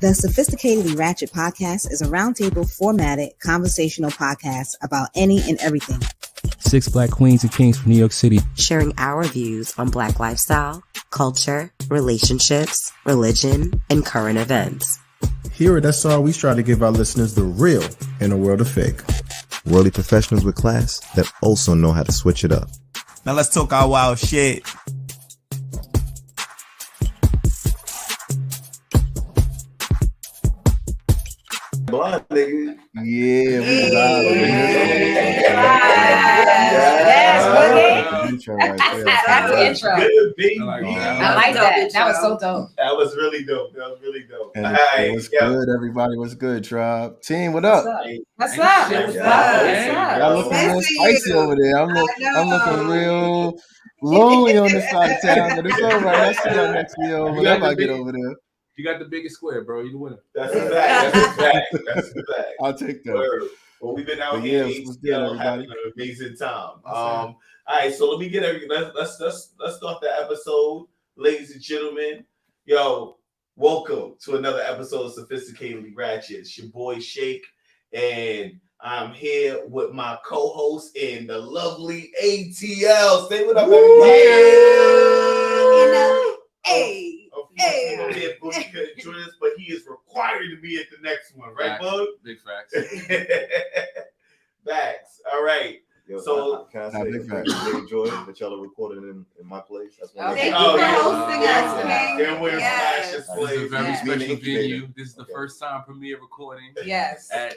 The Sophisticatedly Ratchet podcast is a roundtable formatted conversational podcast about any and everything. 6 Black queens and kings from New York City, sharing our views on Black lifestyle, culture, relationships, religion, and current events. Here at SR, we try to give our listeners the real in a world of fake. Worldly professionals with class that also know how to switch it up. Now let's talk our wild shit. Blind nigga. Yeah, we That's the intro. I like that. That was so dope. That was really dope. What's good, everybody? What's good, tribe? Team, what up? What's up? Y'all looking real spicy over there. I'm looking real lonely on this side of town, but it's all right. I'll see y'all next year whenever I get over there. You got the biggest square, bro. You the winner. That's a fact. I'll take that. Well, we've been out here having an amazing time. All right, so let me get everything. Let's start the episode, ladies and gentlemen. Yo, welcome to another episode of Sophisticatedly Ratchet. It's your boy Shake, and I'm here with my co-host and the lovely ATL. Say what up, everybody. Hey, Boogie couldn't join us, but he is required to be at the next one, right, Bug? Big facts. Facts. All right. Yo, so can I say they enjoy that y'all are recording in my place? That's one. Thank you for hosting us today. And we're This is a very special venue. This is the first time premiere recording. Yes. At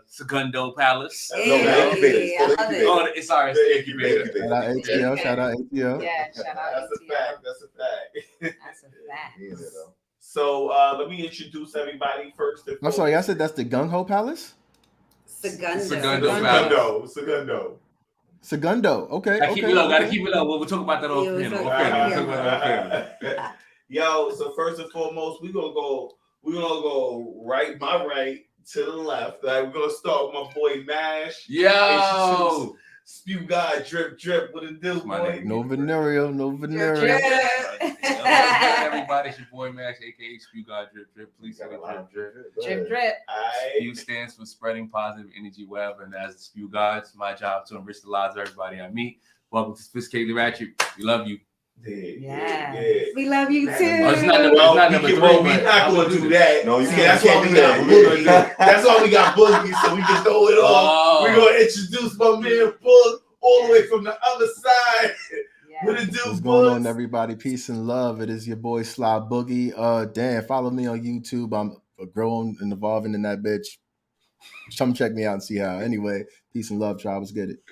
Segundo Palace. Hey, I love it. Oh, it's sorry, it's the incubator. Shout out ATL. Yeah, shout out ATL. That's a fact. That's a fact. So let me introduce everybody first. I'm sorry, I said that's the Gung Ho Palace? Segundo. Okay. Gotta keep it up. We'll talk about that off camera. Yo, so first and foremost, we're gonna go right to the left. Right? We're gonna start with my boy Nash. Yo, Spew God, drip. What it do, boy? No venereal. Everybody, it's your boy Max, aka Spew God, drip. Please say Drip. Spew stands for spreading positive energy wherever, and as the Spew God, it's my job to enrich the lives of everybody I meet. Welcome to Sophisticatedly Ratchet. We love you. Yeah. We love you too. It's not number 3. We're not going to do that. No, you can't. That's why we got Boogie. That's why we got Boogie, so we can throw it off. We're going to introduce my man Boog all the way from the other side. What it do, What's going on, everybody? Peace and love. It is your boy Sly Boogie. Dan, follow me on YouTube. I'm growing and evolving in that bitch. Come check me out and see how. Anyway, peace and love, tribe. Let's get it.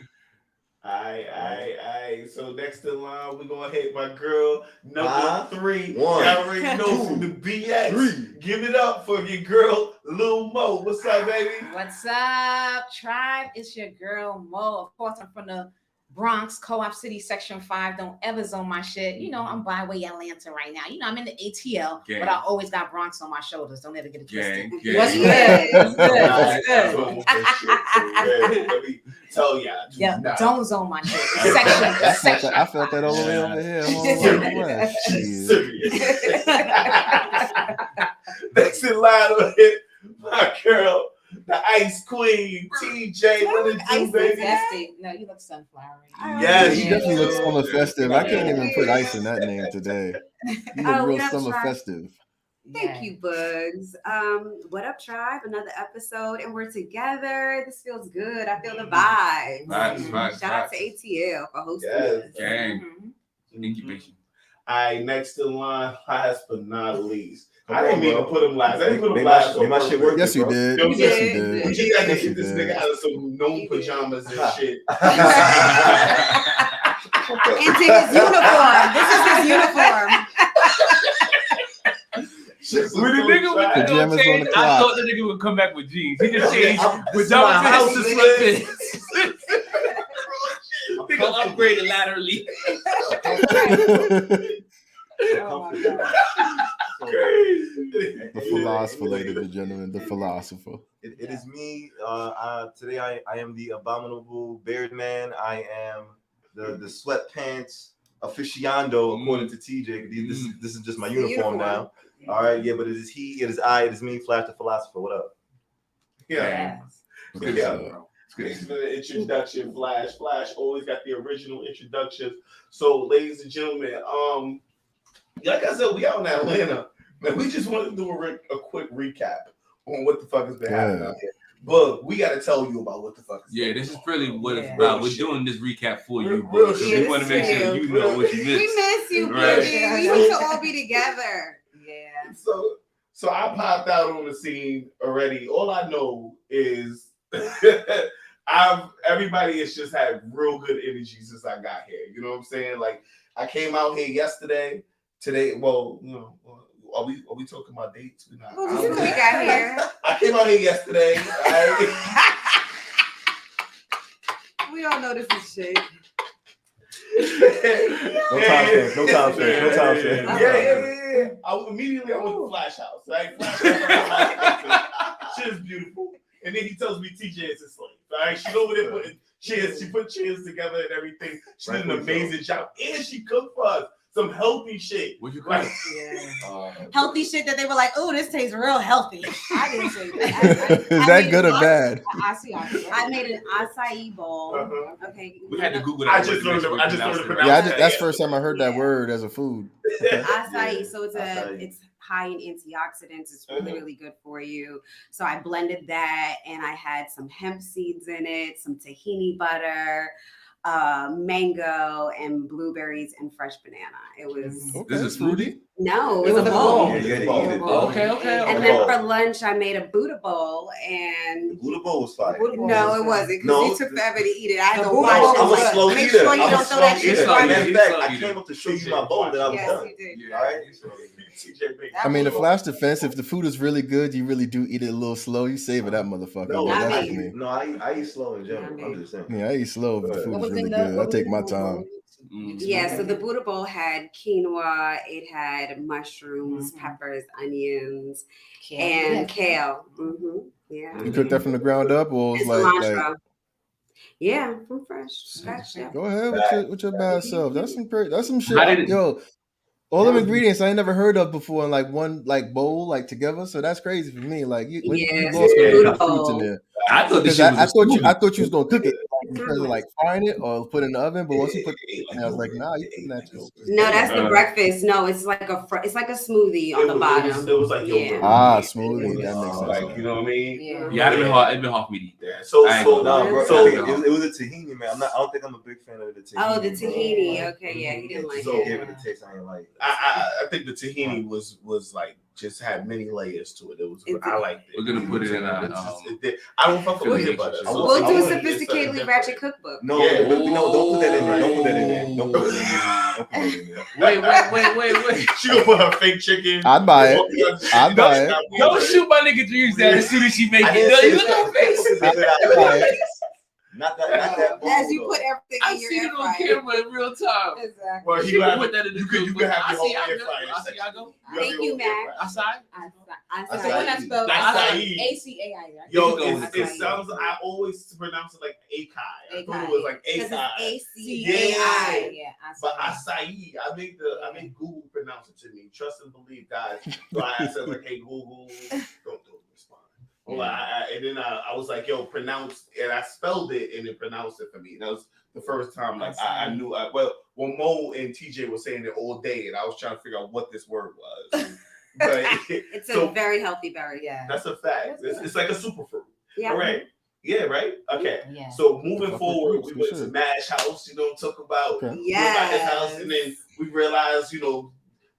Aye. So next in line, we're gonna hit my girl number 3. 1. Y'all already know from the BX. 3. Give it up for your girl, Lil Mo. What's up, baby? What's up, tribe? It's your girl Mo. Of course, I'm from the Bronx, Co-op City, Section 5. Don't ever zone my shit. You know, I'm byway Atlanta right now. You know, I'm in the ATL, but I always got Bronx on my shoulders. Don't ever get it twisted. What's good? Let me tell y'all. Yeah, don't zone my shit. Section. I felt that all the way over here. Serious. Next in line over here, my girl, the Ice Queen, TJ. What it do, baby? No, you look sunflower. Yeah, you definitely look summer festive. I can't even put ice in that name today. You look real summer festive. Thank you, Bugs. What up, tribe? Another episode, and we're together. This feels good. I feel the vibe. Shout out to ATL for hosting us. Gang. Incubation. All right, next in line, last but not least. I didn't mean to put him last. I didn't put him last. My shit worked. Yes, you did. You did. You got to get this nigga out of some gnome pajamas and shit. Into his uniform. This is his uniform. When the nigga with the pajamas on the clock. I thought the nigga would come back with jeans. He just changed pajamas to sweatpants. Nigga upgraded laterally. Oh my God. The philosopher, ladies and gentlemen, the philosopher. It is me. Today I am the abominable beard man. I am the sweatpants aficionado, according to TJ. This is just my uniform now. All right, yeah, but it is he, it is I, it is me, Flash the philosopher. What up? Yeah. Thanks for the introduction, Flash. Flash always got the original introductions. So, ladies and gentlemen, like I said, we out in Atlanta. Man, we just wanted to do a quick recap on what the fuck has been happening out here. But we got to tell you about what the fuck is this is really what it's about. We're doing this recap for you. Real shit. We want to make sure you know what you missed. We miss you, right. baby. We need to all be together. Yeah. So I popped out on the scene already. All I know is everybody has just had real good energy since I got here. You know what I'm saying? Like I came out here yesterday. Today, well, you know, are we talking about dates? We not. Well, we got here. I came out here yesterday. We all know this is shit. No time fair. Yeah. I went to the Flash house. Right? Shit is beautiful. And then he tells me TJ is his slave. Right? She's over there putting chairs. She put chairs together and everything. She did an amazing job. And she cooked for us some healthy shit. What you cook? Healthy shit that they were like, oh, this tastes real healthy. I didn't say that. Is that good or bad? I made an acai bowl. Okay. We had to Google that. I just learned to pronounce it. Yeah, that's the first time I heard that word as a food. Acai. So it's high in antioxidants. It's really good for you. So I blended that and I had some hemp seeds in it, some tahini butter, mango and blueberries and fresh banana. It was. This is fruity? No, it was a bowl. Okay. And then for lunch, I made a Buddha bowl, and the Buddha bowl was fire. No, it wasn't because it took forever to eat it. I had to watch it. I'm a like, slow make eater. sure you don't throw that shit right. In fact, I came up to show you my bowl that I was done. You did. All right. I mean, the Flash defense, if the food is really good, you really do eat it a little slow. You savor that motherfucker. No, I eat slow in general. I'm just saying. Yeah, I eat slow if the food is really good. I take my time. Yeah, so the Buddha bowl had quinoa, it had mushrooms, peppers, onions, and kale. Yeah. You cooked that from the ground up, or was like yeah, from scratch. Yeah. Go ahead with your bad self. That's some shit. Yo, all them ingredients I ain't never heard of before in like one bowl together. So that's crazy for me. Like you lost the fruits in there. I thought you was gonna cook it because of frying it or put it in the oven. But once you put it, I was like, nah, you putting that too. No, that's the breakfast. No, it's like a smoothie on the bottom. It was like yogurt. Smoothie. That makes sense. You know what I mean? Yeah, it'd been hard for me to eat that. So it was a tahini, man. I don't think I'm a big fan of the tahini. Oh, the tahini. Okay, yeah, he didn't like it. So gave it a taste I ain't like. I think the tahini was like just had many layers to it. I liked it. We're gonna put it in I don't fuck with peanut butter. We'll do a Sophisticatedly Ratchet cookbook. No, don't put that in there. Don't put that in there. Wait. She gonna put her fake chicken. I'd buy it. Don't shoot my nigga dreams down as soon as she make it. Look at her face. Not that bowl, as you put everything I in your see it on camera in real time. Exactly. Well, you can put that in the cook. You can have your whole air fryer. Thank you, Matt. Acai. ACAI. Yo, it sounds. I always pronounce it like acai. I thought it was like acai. ACAI. Yeah. But acai. I make Google pronounce it to me. Trust and believe, guys. So I said like, hey Google, don't respond. Well, and then I was like, yo, pronounce, and I spelled it and it pronounced it for me. That was the first time I knew. Well, Mo and TJ were saying it all day, and I was trying to figure out what this word was. But it's a very healthy berry. Yeah, that's a fact. It's like a superfruit. Yeah. All right. Yeah. Right. Okay. Yeah. So moving forward, we went to Mash House. Talk about his house, and then we realized,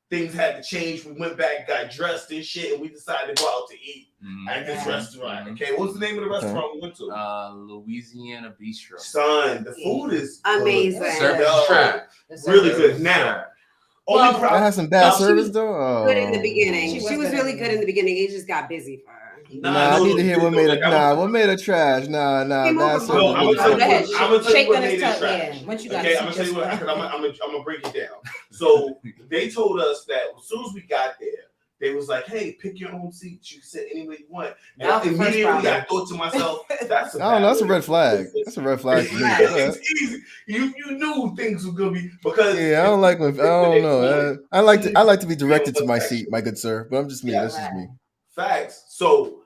things had to change. We went back, got dressed and shit, and we decided to go out to eat at this restaurant. Okay, what's the name of the restaurant we went to? Louisiana Bistro. Son, the food is amazing. Really good. Now, only problem, I had some bad service though. Good in the beginning. She was really good in the beginning. It just got busy for her. I need to hear what made it. What made it trash? Bad service. I'm gonna tell you what made it trash. Okay, I'm gonna tell you what. I'm gonna break it down. So they told us that as soon as we got there, they was like, "Hey, pick your own seat. You can sit anywhere you want." And That was the first immediately, problem. I thought to myself, "That's a that's a red flag. That's a red flag to me. It's easy. You knew things were gonna be because I don't like when I don't know. I like to be directed to my seat, my good sir. But I'm just me. Yeah, That's just me. Facts. So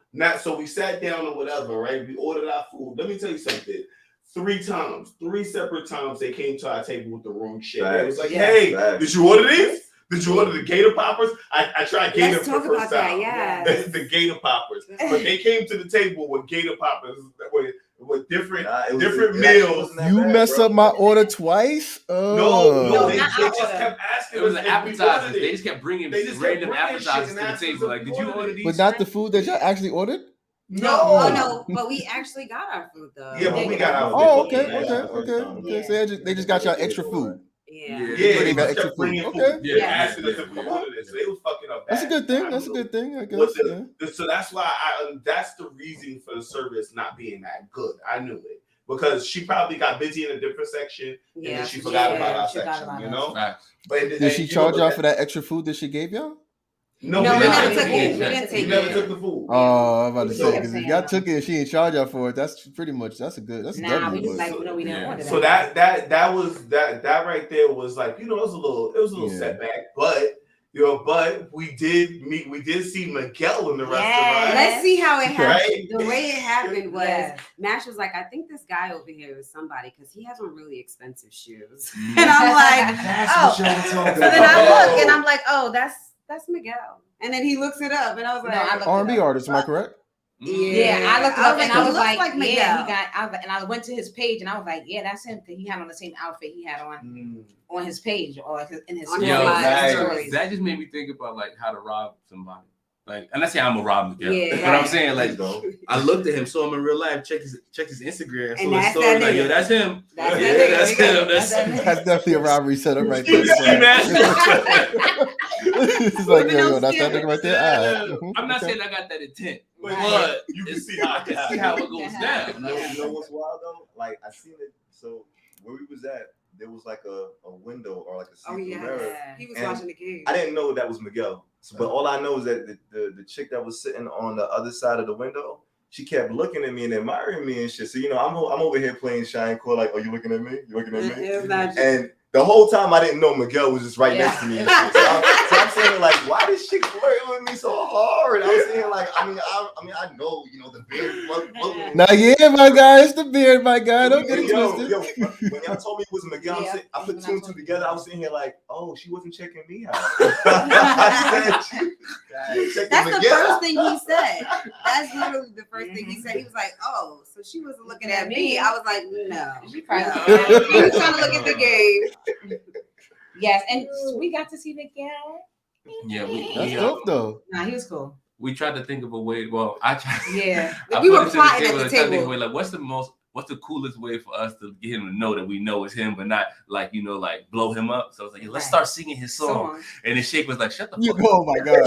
we sat down or whatever, right? We ordered our food. Let me tell you something. 3 separate times, they came to our table with the wrong shit. It was like, "Hey, did you order these? Did you order the gator poppers?" I tried gator for the first time. The gator poppers, but they came to the table with gator poppers with different meals. You mess up my order twice? No, they just kept asking. It was an appetizer. They just kept bringing random appetizers to the table. Like, did you order these? But not the food that y'all actually ordered? No, but we actually got our food though. Yeah, but we got our food. Oh, okay. So they just got y'all extra food. They got extra food. Okay. Asking us if we ordered it, so they was fucking up. That's a good thing. That's a good thing, I guess. So that's why that's the reason for the service not being that good. I knew it because she probably got busy in a different section and then she forgot about our section. You know. But did she charge y'all for that extra food that she gave y'all? No, we never took it. We didn't take it. Never took the food. Oh, I'm about to say because if y'all took it and she ain't charge y'all for it, that's pretty much that's a W. We just like we didn't order that. So that right there was like it was a little setback, but we did see Miguel in the restaurant. Let's see how it happened. Right? The way it happened was Mash was like, "I think this guy over here is somebody because he has on really expensive shoes," and I'm like, "Oh." So then I look and I'm like, "Oh, that's Miguel." And then he looks it up, and I was like, R&B artist, am I correct? Yeah, I looked it up and I was like, Miguel. And I went to his page and I was like, yeah, that's him because he had on the same outfit he had on his page or in his stories. That just made me think about like how to rob somebody. Like, and I say I'm a rob Miguel, but I'm saying like, I looked at him, saw him in real life, check his Instagram, so his story, like, yo, that's him. That's him. That's definitely a robbery setup right there. It's like, yo, that's that nigga right there. I'm not saying I got that intent, but you can see how it goes down. You know what's wild though? Like I seen it. So where we was at, there was like a window or like a see-through mirror. He was watching the game. I didn't know that was Miguel. So, but all I know is that the chick that was sitting on the other side of the window, she kept looking at me and admiring me and shit. So I'm over here playing Shine Core, like, "Oh, you looking at me? You looking at me?" And the whole time I didn't know Miguel was just right next to me. And shit. So I'm saying like, why this chick flirting with me so hard? I'm saying like, I know, the beard. Now, my guy, it's the beard, my guy. Don't get it twisted. When y'all told me it was Miguel, I put 2 and 2 together. I was sitting here like, oh, she wasn't checking me out. That's the first thing he said. That's literally the first thing he said. He was like, oh, so she wasn't looking at me. I was like, no. She was trying to look at the game. Yes, and we got to see Miguel. Yeah, that's dope though. Nah, he was cool. We tried to think of a way. Well, I tried. Yeah, we were plotting at the table. Like, what's the coolest way for us to get him to know that we know it's him, but not like like blow him up? So I was like, let's start singing his song. And the Shake was like, shut the fuck up. Oh my god.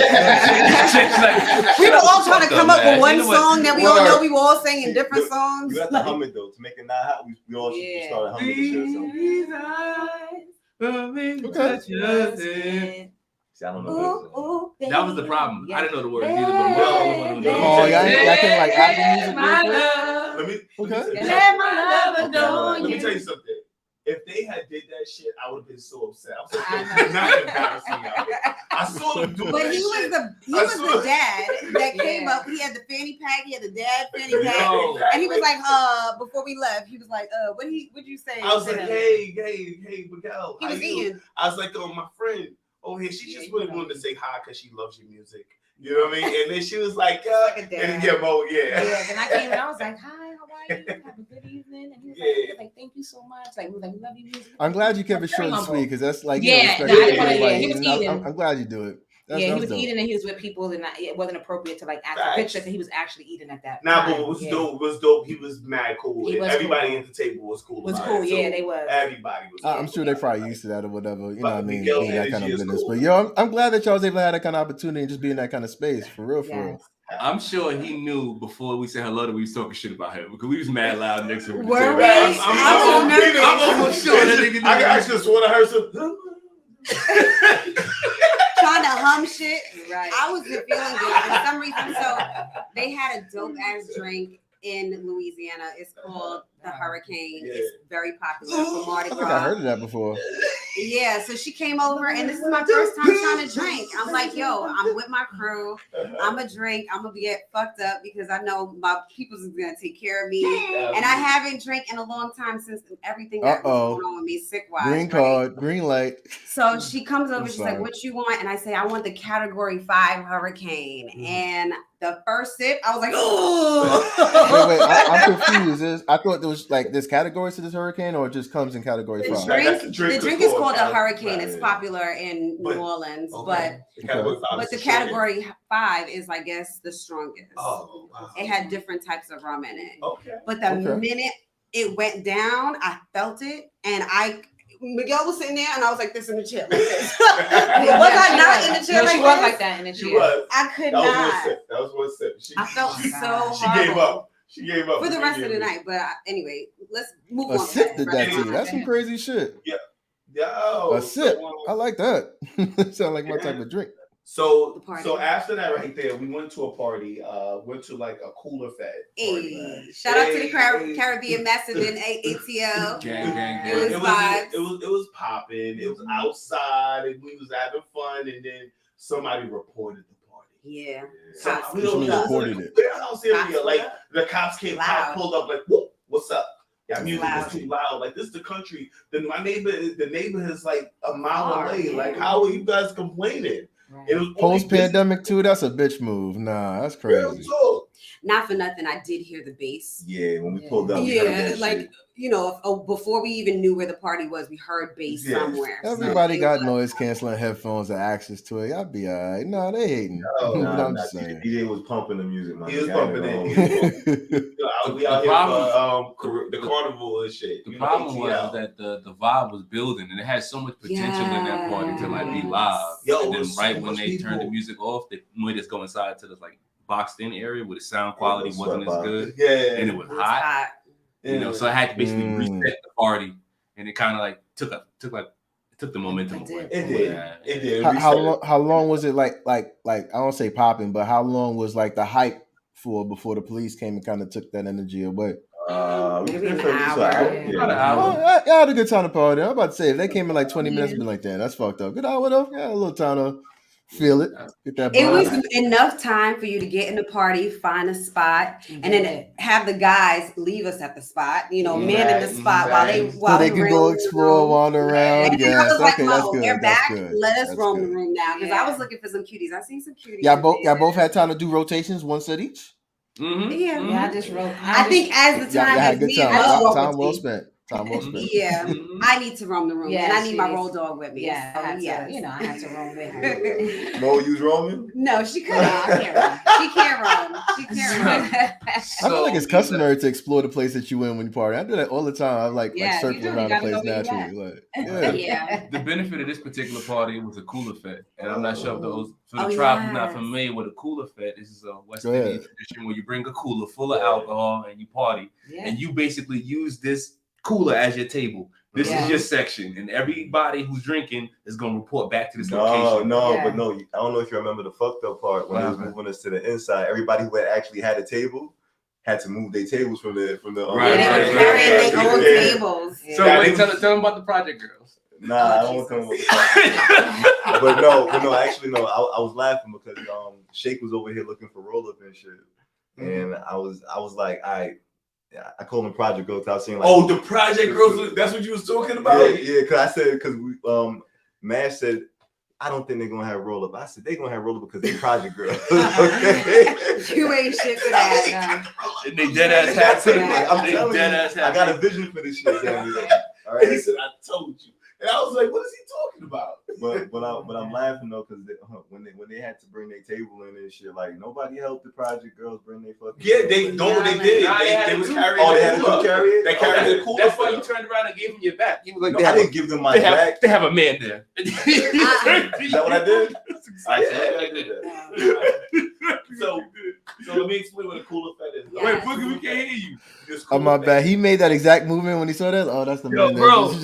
We were all trying to come up with one song that we all know. We were all singing different songs. You have to hum it though to make it not hot. We all started humming the shit. See, I don't know. That was the problem. I didn't know the words either. But y'all can like Apple Music. Let me tell you something. If they had did that shit, I would have been so upset. I was like, not embarrassing y'all. I saw them do but he was the dad that came up. He had the fanny pack. He had the dad fanny pack, and he was like, before we left, he was like, what'd you say? I was like, hey, Miguel. He was eating. I was like, my friend. Oh, here she just really wanted to say hi because she loves your music. You know what I mean? And then she was like, and then then I came and I was like, hi, how are you? Have a good evening. And he was like, thank you so much. Like, we love your music. I'm glad you kept it short and sweet because that's like, he was eating. I'm glad you do it. He was eating and he was with people, and it wasn't appropriate to like act a picture because he was actually eating at that time. But it was dope. He was mad cool. Everybody at the table was cool. They was. Everybody was. I'm sure they're probably used to that or whatever. You know what I mean? Being that kind of business. But I'm glad that y'all was able to have that kind of opportunity and just be in that kind of space for real. I'm sure he knew before we said hello that we was talking shit about him because we was mad loud next to him. I'm almost sure that nigga. I just want to hear some. Trying to hum dumb shit. Right. I wasn't feeling good for some reason. So they had a dope ass drink in Louisiana. It's called the Hurricane. Yeah. It's very popular for Mardi I Gras. think I heard of that before. Yeah, so she came over, and this is my first time trying to drink. I'm like, yo, I'm with my crew. I'm a drink. I'm gonna get fucked up because I know my people's gonna take care of me. And I haven't drank in a long time since everything that was going on with me sick wise. Green card, green light. So she comes over, she's sorry. like, what you want? And I say, I want the category 5 Hurricane. And the first sip, I was like, oh. Wait, I'm confused. I thought there was like this category to this hurricane, or it just comes in category 5? The drink is called a Hurricane. It's popular in New Orleans, but the category 5 is, I guess, the strongest. Oh, wow. It had different types of rum in it. Okay. But the minute it went down, I felt it, and Miguel was sitting there, and I was like this in the chair. Like this. Was I not in the chair? No, she was like that in the chair. I could not. That was one sip. I felt so She gave up. She gave up for the rest of the night. But anyway, let's move on. A sip did that to you. That's some crazy shit. Yeah. Yo, a sip. I like that. Sound like my type of drink. So after that right there, we went to a party. Went to like a cooler fed. Hey, shout out to the Caribbean Massive in ATL. Gang. It was popping. It was outside, and we was having fun. And then somebody reported the party. Yeah. So we reported it. Like the cops came, pulled up, like, whoop, what's up? Y'all music is too loud. Like, this is the country. Then the neighbor is like a mile away. Like, how are you guys complaining? It was post-pandemic too. That's a bitch move. Nah, that's crazy. Not for nothing, I did hear the bass. Yeah, when we pulled up. Yeah, like before we even knew where the party was, we heard bass somewhere. Everybody got noise canceling headphones and access to it. Y'all be all right. No, they hating. I'm just saying. DJ was pumping the music, man. He was pumping it. We out here for the carnival and shit. The problem was that the vibe was building, and it had so much potential in that party to like be live. And then right when they turned the music off, they made us go inside to the like boxed in area where the sound quality wasn't as good. Yeah, and it was hot. You know, so I had to basically reset the party, and it kind of like took the momentum away. It did. How long was it like I don't say popping, but how long was like the hype for before the police came and kind of took that energy away? Maybe an hour. About an hour. I had a good time to party. I'm about to say if they came in like 20 minutes, I'd be like, damn, that's fucked up. Good hour though. Yeah, a little time to feel it. Get that. It was enough time for you to get in the party, find a spot, and then have the guys leave us at the spot. You know, man in the spot while they can go explore, wander around. Yeah, I was like, that's good. They're back. Good. Let us roam the room now because I was looking for some cuties. I seen some cuties. Y'all both had time to do rotations, one set each. Mm-hmm. Yeah, I just wrote. I think as the time had good time well spent. Yeah, I need to roam the room, and I need my roll dog with me. Yeah, I had to roam with her. Mo, you was roaming? No, she couldn't. She can't roam. I feel like it's customary to explore the place that you in when you party. I do that all the time. I like circling around the place naturally. Yeah. The benefit of this particular party was a cooler fete, and I'm not sure if those for the tribe who's not familiar with a cooler fete. This is a West Indian tradition where you bring a cooler full of alcohol and you party, and you basically use this cooler as your table. This is your section, and everybody who's drinking is gonna report back to this location. But no, I don't know if you remember the fucked up part when they was moving us to the inside. Everybody who had actually had a table had to move their tables from the they were carrying their own tables. So tell them about the Project Girls. Nah, I don't want to tell them about the Project Girls. but no, actually no. I was laughing because Shake was over here looking for roll up and shit, and I was like, all right. Yeah, I called them Project Girls. I was saying like, the Project Girls. That's what you was talking about. Yeah. Because we Mash said, I don't think they're gonna have roll up. I said they're gonna have roll up because they Project Girls. Okay. You ain't shit for that. And they dead ass hats. I'm telling you, I got a vision for this shit. All right. He said, I told you. And I was like, what is he talking about? But I'm laughing though because when they had to bring their table in and shit, like nobody helped the Project Girls bring their fucking. Yeah, they did. They was carrying. Oh, they had to carry it. They carried the cooler. That's why you turned around and gave them your back. He was like, I didn't give them my back. They have a man there. Is that what I did? I did. So let me explain what a cooler fete is. Yes. Wait, Boogie, we can't hear you. Oh my bad. He made that exact movement when he saw that. Oh, that's the man. Bro,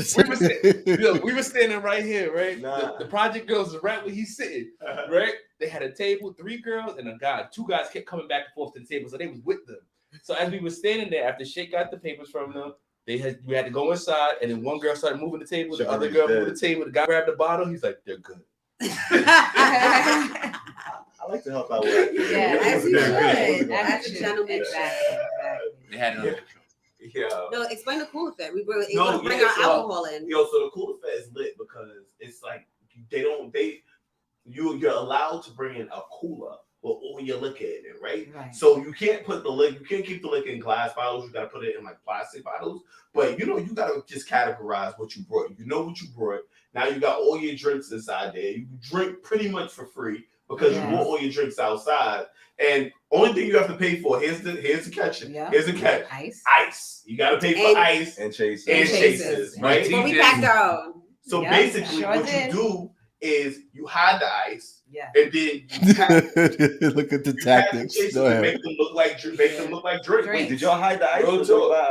we were standing right here, right? The project girls is right where he's sitting, right? They had a table, 3 girls and a guy. 2 guys kept coming back and forth to the table, so they was with them. So as we were standing there, after Shake got the papers from them, we had to go inside, and then one girl started moving the table, the other girl moved the table. The guy grabbed the bottle. He's like, "They're good." I like to help out with that. Yeah, as you should. As a gentleman. Exactly. They had it under control. Yeah. No, explain the cooler fete. We were able to bring our alcohol in. So the cooler fete is lit because it's like you're allowed to bring in a cooler with all your liquor in it, right? So you can't keep the liquor in glass bottles. You gotta put it in like plastic bottles. But you gotta just categorize what you brought. You know what you brought. Now you got all your drinks inside there. You can drink pretty much for free because you brought all your drinks outside. And only thing you have to pay for, here's the catch. Yeah. Here's the catch. Ice. You gotta pay for ice and chasers. Right? But we packed our own. So basically what you do is you hide the ice. Yeah. And then look at the tactics. Go ahead. Make them look like drink. Wait, did y'all hide the ice?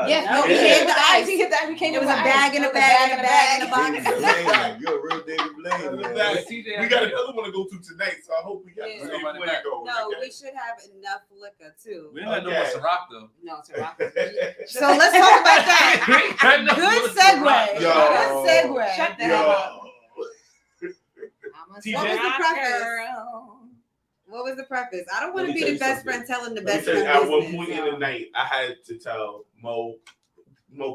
Yeah, we came with the ice. We came with a bag in a bag in a bag in a box. You're a real David Blaine. We got another one to go to tonight, so I hope we got No, we should have enough liquor too. We didn't have no more Ciroc though. No, Ciroc. So let's talk about that. Good segue. Good segue. Shut the hell up. What was the preface? What was the preface? I don't want to be the best friend telling the best friend. At one point in the night, I had to tell Mo,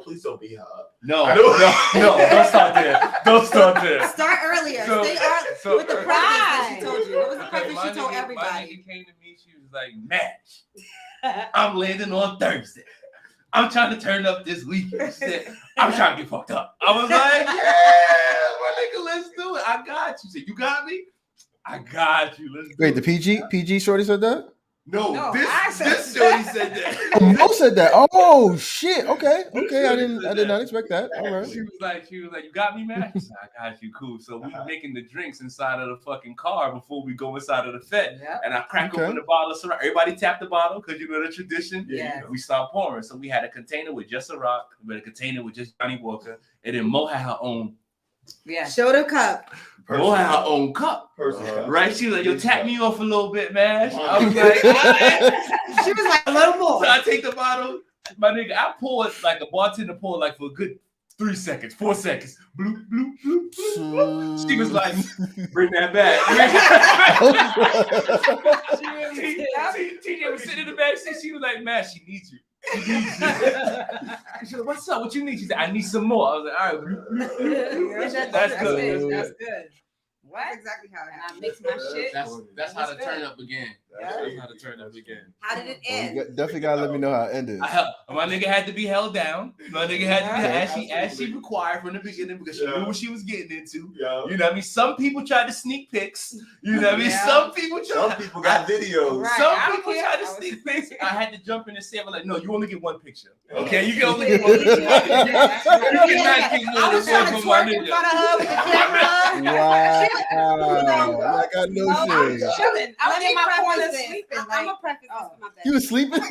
please don't be her. No, don't start there. Don't start there. Start earlier. Stay early with the preface that she told you. What was the preface she told everybody? My nigga came to me. She was like, "Match, I'm landing on Thursday. I'm trying to turn up this weekend. She said, I'm trying to get fucked up." I was like, "Yeah, my nigga, let's do it. I got you." She said, "You got me? I got you. Let's do Wait, it." the PG shorty said that? No, this shorty said that. Oh, Mo said that. Oh shit. Okay. I did not expect that. All right. She was like, "You got me, man?" I said, "I got you, cool." So we making the drinks inside of the fucking car before we go inside of the fete. Yep. And I crack open the bottle of Ciroc. Everybody tap the bottle because you know the tradition. Yeah. We start pouring. So we had a container with just Ciroc, we had a container with just Johnny Walker, and then Mo had her own. Yeah. Show the cup. Mo had her own cup. Right? She was like, "Yo, tap me off a little bit, man." I was like, she was like, "A little more." So I take the bottle, my nigga. I pour it like a bartender pour like for a good 3 seconds, 4 seconds. Bloop, bloop, bloop, bloop, bloop. She was like, "Bring that back." TJ was sitting in the back seat. She was like, "Man, she needs you." She was like, "What's up? What you need?" She said, "I need some more." I was like, "All right, that's good. That's good." What? That's exactly how it happened. I mix my shit. That's how the turn up began. That's how the turn up began. How did it end? You definitely gotta let me know how it ended. My nigga had to be held down. My nigga had to be as she required from the beginning because she knew what she was getting into. Yeah. You know what I mean? Some people tried to sneak pics. You know what I mean? Some people got videos. Right. Some people tried to sneak pics. I had to jump in and say, "I'm like, no, you only get one picture. Okay, you can only get one picture. You cannot get more than one from my nigga." Wow. I got no shit. I was in my corner sleeping. I'm a preface. You was sleeping?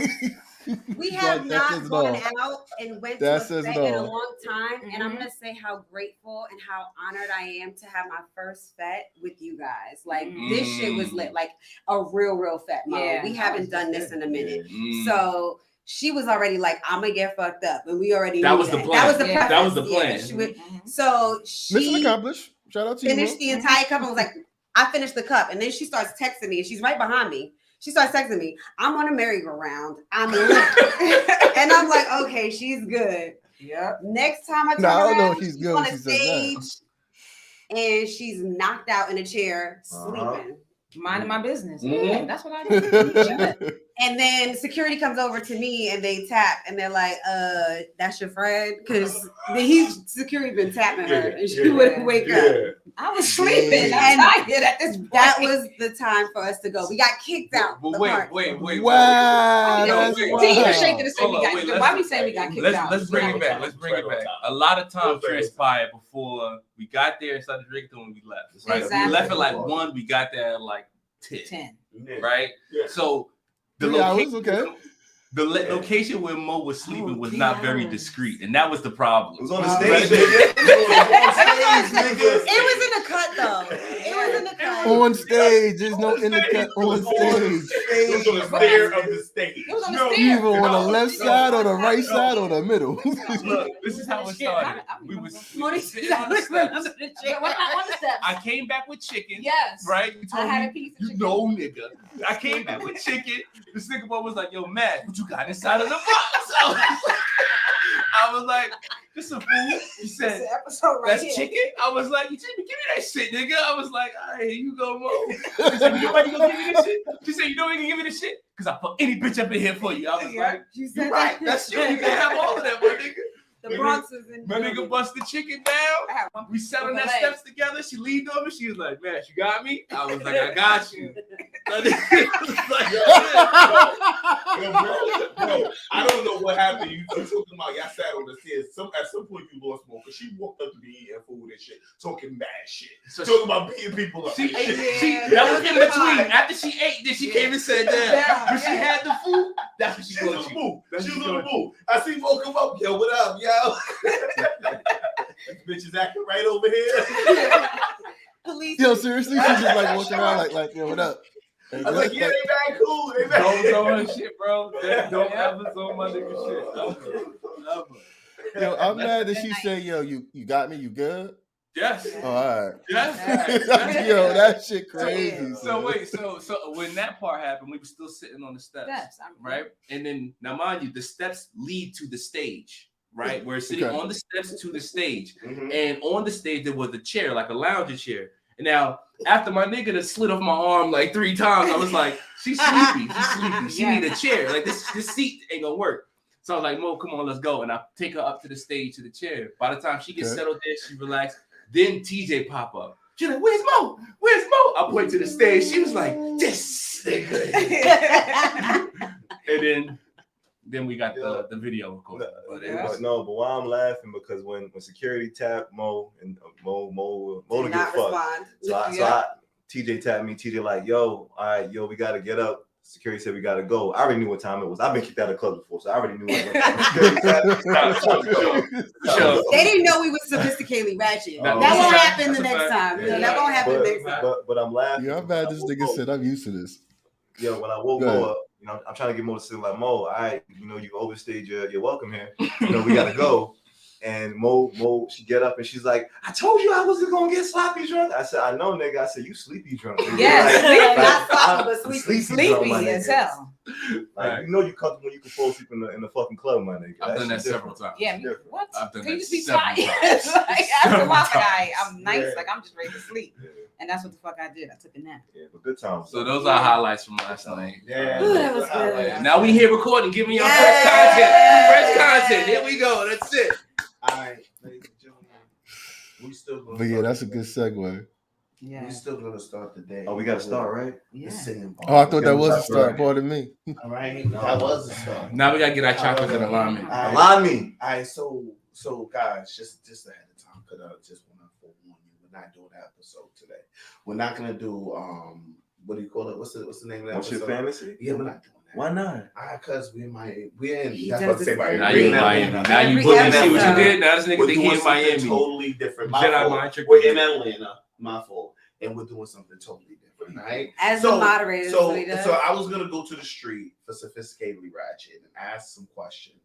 We have not gone out and went to a fete in a long time, and I'm gonna say how grateful and how honored I am to have my first fete with you guys. Like this shit was lit, like a real fete. Yeah, we haven't done this in a minute, so she was already like, "I'm gonna get fucked up," and we already that was the plan. That was the plan. So she mission accomplished. Shout out to you. Finished the entire cup and was like, "I finished the cup," and then she starts texting me, and she's right behind me. She starts texting me, "I'm on a merry-go-round. I'm lit." And I'm like, "Okay, she's good." Yeah. Next time I turn around, she's on a stage, and she's knocked out in a chair, sleeping. Minding my business. Yeah, that's what I do. And then security comes over to me and they tap and they're like, "That's your friend?" Because security been tapping her and she wouldn't wake up. I was sleeping. That was the time for us to go. We got kicked out. But wait. Wow. Why we say we got kicked out? Let's bring it back. A lot of time transpired before we got there and started drinking when we left. Right? Exactly. We left at like 1. We got there at like 10. Right? Yeah. So the 3 hours, okay. The location where Mo was sleeping was not very discreet, and that was the problem. It was on the stage, nigga. It was in the cut, though. It was in the cut. On stage. There's no in the cut on stage. It was on the stair of the stage. It was on the stair. Either on the left side or the right side or the middle. Look, this is how it started. We was sitting on the steps. I came back with chicken. Yes. Right? You told I had me, a piece of you chicken. know, nigga. I came back with chicken. This nigga boy was like, yo, Matt, what you got inside of the box? I was like, this some food. He said, that's chicken? I was like, give me that shit, nigga. I was like, all right, here you go, Mo. She said, you know why you gonna give me this shit? She said, you know why you can give me this shit? Because I put any bitch up in here for you. I was like, you're right. That's you. You can have all of that, my nigga. The Bronx is in. My nigga bust the chicken down. We sat on that steps together. She leaned over. She was like, man, you got me? I was like, I got you. Bro, I don't know what happened. You talking about y'all sat on the stairs. At some point you lost Mo because she walked up to me eating food and shit, talking mad shit. So talking about beating people up. That was in between. After she ate, then she came and said that. When she had the food, that's what she was going to do. She was on the move. I see Mo come up. Yo, what up, yo? This bitch is acting right over here. Police. Yo, seriously, she's just like walking around like, yo, what up? I was like, yeah, they back cool. They back. Don't throw her shit, bro. Don't ever throw my nigga shit. Never. Yo, I'm mad that she said, yo, you got me, you good? Yes. Oh, all right. Yes. Yo, that shit crazy. So wait, so when that part happened, we were still sitting on the steps, right? And then now, mind you, the steps lead to the stage, right? We're sitting on the steps to the stage, and on the stage there was a chair, like a lounge chair. And now, after my nigga that slid off my arm like 3 times, I was like, she's sleepy. She's sleepy. She need a chair. Like this seat ain't gonna work. So I was like, Mo, come on, let's go. And I take her up to the stage to the chair. By the time she gets settled there, she relaxed. Then TJ pop up. She's like, where's Mo? Where's Mo? I point to the stage. She was like, this nigga. And then we got the video recorded. But why I'm laughing because when security tapped Mo and Mo to get fucked. So TJ tapped me. TJ like, yo, all right, yo, we gotta get up. Security said we gotta go. I already knew what time it was. I've been kicked out of the club before, so I already knew what time. They didn't know we was sophisticatedly ratchet. That won't happen the next time. That won't happen next time. But I'm laughing. Yeah, I'm mad this nigga said I'm used to this. Yo, when I woke Mo up, you know, I'm trying to get Mo to say like, Mo, all right, you know, you overstayed your welcome here. You know, we gotta go. And Mo, she get up and she's like, I told you I wasn't gonna get sloppy drunk. I said, I know, nigga. I said, you sleepy drunk. Nigga. Yes, not sloppy, but sleepy as hell. Like, you know you comfortable when you can fall asleep in the fucking club, my nigga. I've done that several times. Yeah, what? I've done Can you that just be several quiet? times. Like after a while, I'm nice, like I'm just ready to sleep. And that's what the fuck I did. I took a nap. Yeah, but good times. So those are highlights from last night. Yeah. Ooh, that was good. Now we here recording, giving y'all fresh content. Fresh content. Here we go. That's it. All right, ladies and gentlemen. We still gonna But yeah, that's a good segue. Yeah. We still gonna start the day. Oh, we gotta start, right? Yeah. Oh, I thought that was a start. Pardon me. All right, that was a start. Now we gotta get our chakras in alignment. Align me. All right, so guys, just ahead of time, because I just want to forewarn you, we're not doing that episode today. We're not gonna do what do you call it? What's the name of that What's episode? your fantasy? Yeah, we're not doing that. Why not? Because we're in. That's does what I say about Now you in Miami. Now you booking. See what you did? Now this nigga think he in Miami. Totally different. My Jedi fault. mind trick. We're in Atlanta. My fault. And we're doing something totally different, right? As the moderator, so I was gonna go to the street for Sophisticatedly Ratchet and ask some questions.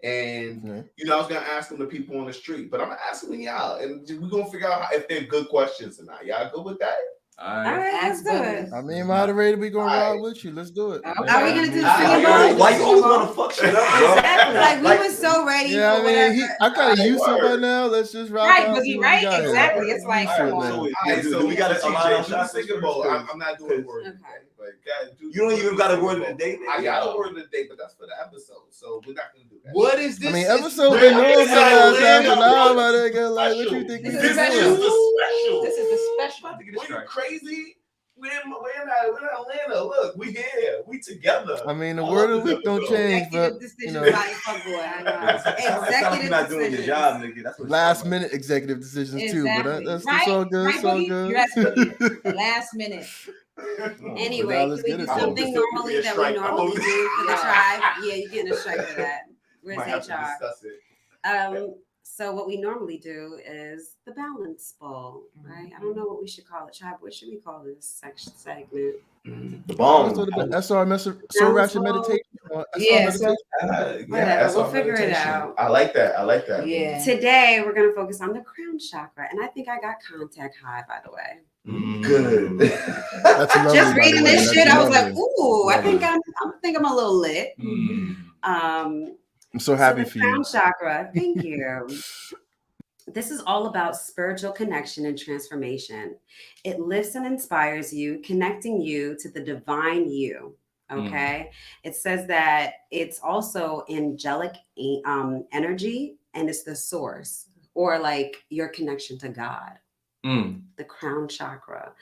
And you know, I was gonna ask them the people on the street, but I'm gonna ask them y'all, and we're gonna figure out if they're good questions or not. Y'all good with that? All right, let's do it. I mean, moderator, we gonna ride with you. Let's do it. Are we gonna do the singing bowl? Why you always want to fuck shit up, bro? Exactly. Like we were so ready. Yeah, I for mean, I kind of used to it by now. Let's just rock Right, out. Boogie, right? Exactly. It's like, So we got to align on shots. Singing bowl. I'm not doing word of the day. You don't even got a word of the day. I got a word of the day, but that's for the episode, so we're not gonna do that. What is this? I mean, episode been on for last half an hour, my nigga. Like, what you think? This is the special. This is the special. Are you crazy? We're in Atlanta. Look, we here. We together. I mean, the word of the week don't change, but you know, You're not doing your job, nigga. That's what last minute executive decisions too. But that's all good. Right, so good. Yes, Boogie. Last minute. Anyway, can we do something normally that we normally do for the tribe? Yeah, you're getting a strike for that. Where's HR? So what we normally do is the balance bowl, right? I don't know what we should call it, tribe. What should we call this segment? The bomb. SoRatchet meditation. Whatever. We'll figure it out. I like that. Yeah. Today we're gonna focus on the crown chakra, and I think I got contact high, by the way. Good. That's lovely, just reading this shit, I was like, ooh, lovely. I think I'm a little lit. I'm so happy the for crown you. Chakra, thank you. This is all about spiritual connection and transformation. It lifts and inspires you, connecting you to the divine you. Okay. It says that it's also angelic energy, and it's the source, or like your connection to God. The crown chakra.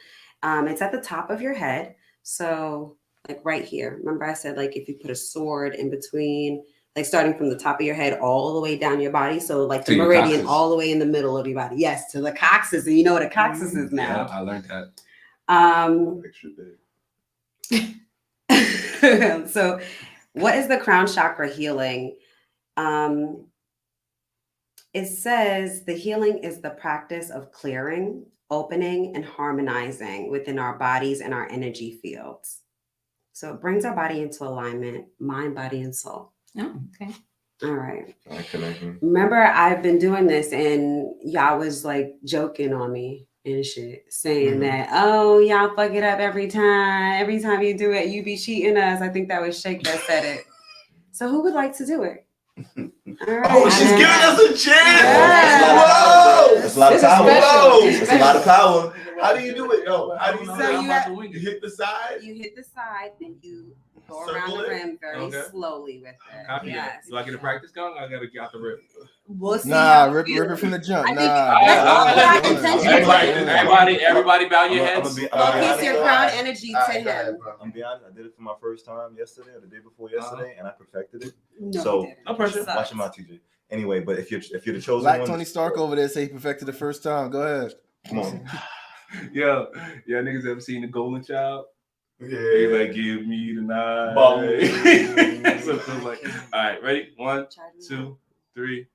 It's at the top of your head. So like right here. Remember I said like if you put a sword in between, like starting from the top of your head all the way down your body. So like the meridian all the way in the middle of your body. Yes, to the coccyx. And you know what a coccyx is now. Yeah, I learned that. So what is the crown chakra healing? It says the healing is the practice of clearing, opening, and harmonizing within our bodies and our energy fields. So it brings our body into alignment, mind, body, and soul. Oh, okay. All right. Remember, I've been doing this and y'all was like joking on me and shit, saying that, oh, y'all fuck it up every time. Every time you do it, you be cheating us. I think that was Shake that said it. So who would like to do it? All right. Oh, she's giving us a chance. That's a lot of power. That's a lot of power. How do you do it? Yo, how do you do it? You hit the side. You hit the side, then you go around the rim very slowly with it. Yes. Do I get a practice going? I gotta get out the rip. We'll see. Nah, rip it from the jump. Everybody bow your heads. Focus your crown energy to him. I'm be honest, I did it for my first time yesterday or the day before yesterday, and I perfected it. No pressure. Watch him out, TJ. Anyway, but if you're the chosen Black one, Tony Stark over there say he perfected the first time. Go ahead. Come on. Yo, niggas ever seen The Golden Child? Yeah. They like give me the night. So it feels like, all right, ready? 1, 2, 3.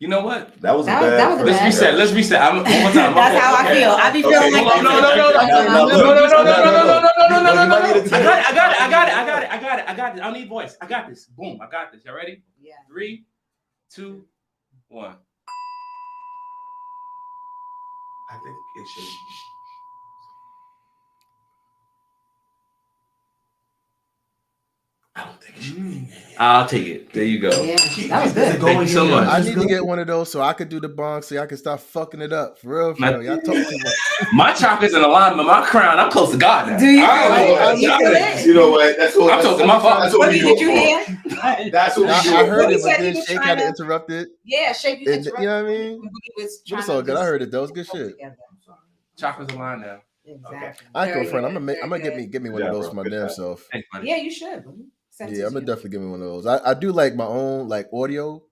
You know what? That was bad. Let's reset. One more time. That's how I feel. I be feeling like no. I got it. I don't need voice. I got this. Boom. I got this. Y'all ready? Yeah. 3, 2, 1. I think it should. I don't think it should. I'll take it. There you go. Yeah, that was good. Thank you so much. I need to get one of those so I could do the bong so y'all can stop fucking it up. For real. Y'all talk too much. My chakra's in alignment. My crown, I'm close to God now. Do you? You know what? That's what I'm talking my fault. That's what we do. Did you hear? That's what we do. I heard it, but then Shake had to interrupt it. Yeah, Shake you You know what I mean? But it's all good. I heard it. That was good shit. Chakra's aligned now. Exactly. I ain't girlfriend. I'm gonna get me one of those for my damn self. Yeah, you should. Yeah, I'm gonna definitely give me one of those. I do like my own like audio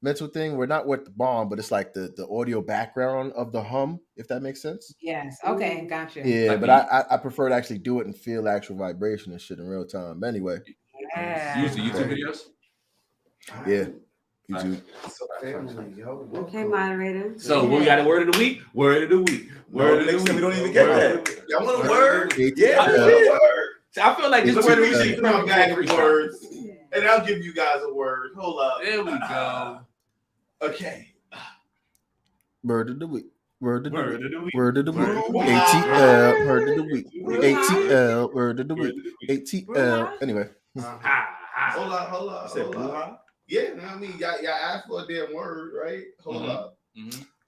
mental thing. We're not with the bomb, but it's like the audio background of the hum, if that makes sense. Yes. Okay, gotcha. Yeah, but I prefer to actually do it and feel actual vibration and shit in real time. But anyway. You use the YouTube videos? Yeah. YouTube. Okay, moderator. So we got a word of the week. Word of the week. Word of the week. We don't even get that. Y'all want a word? Yeah. I feel like this word of the week. Crown guy words, and I'll give you guys a word. Hold up. There we go. Okay. Word of the week. Word of the week. Word of the week. ATL. Word of the week. ATL. Word of the week. ATL. Anyway. Hold up. Yeah, I mean, y'all asked for a damn word, right? Hold up.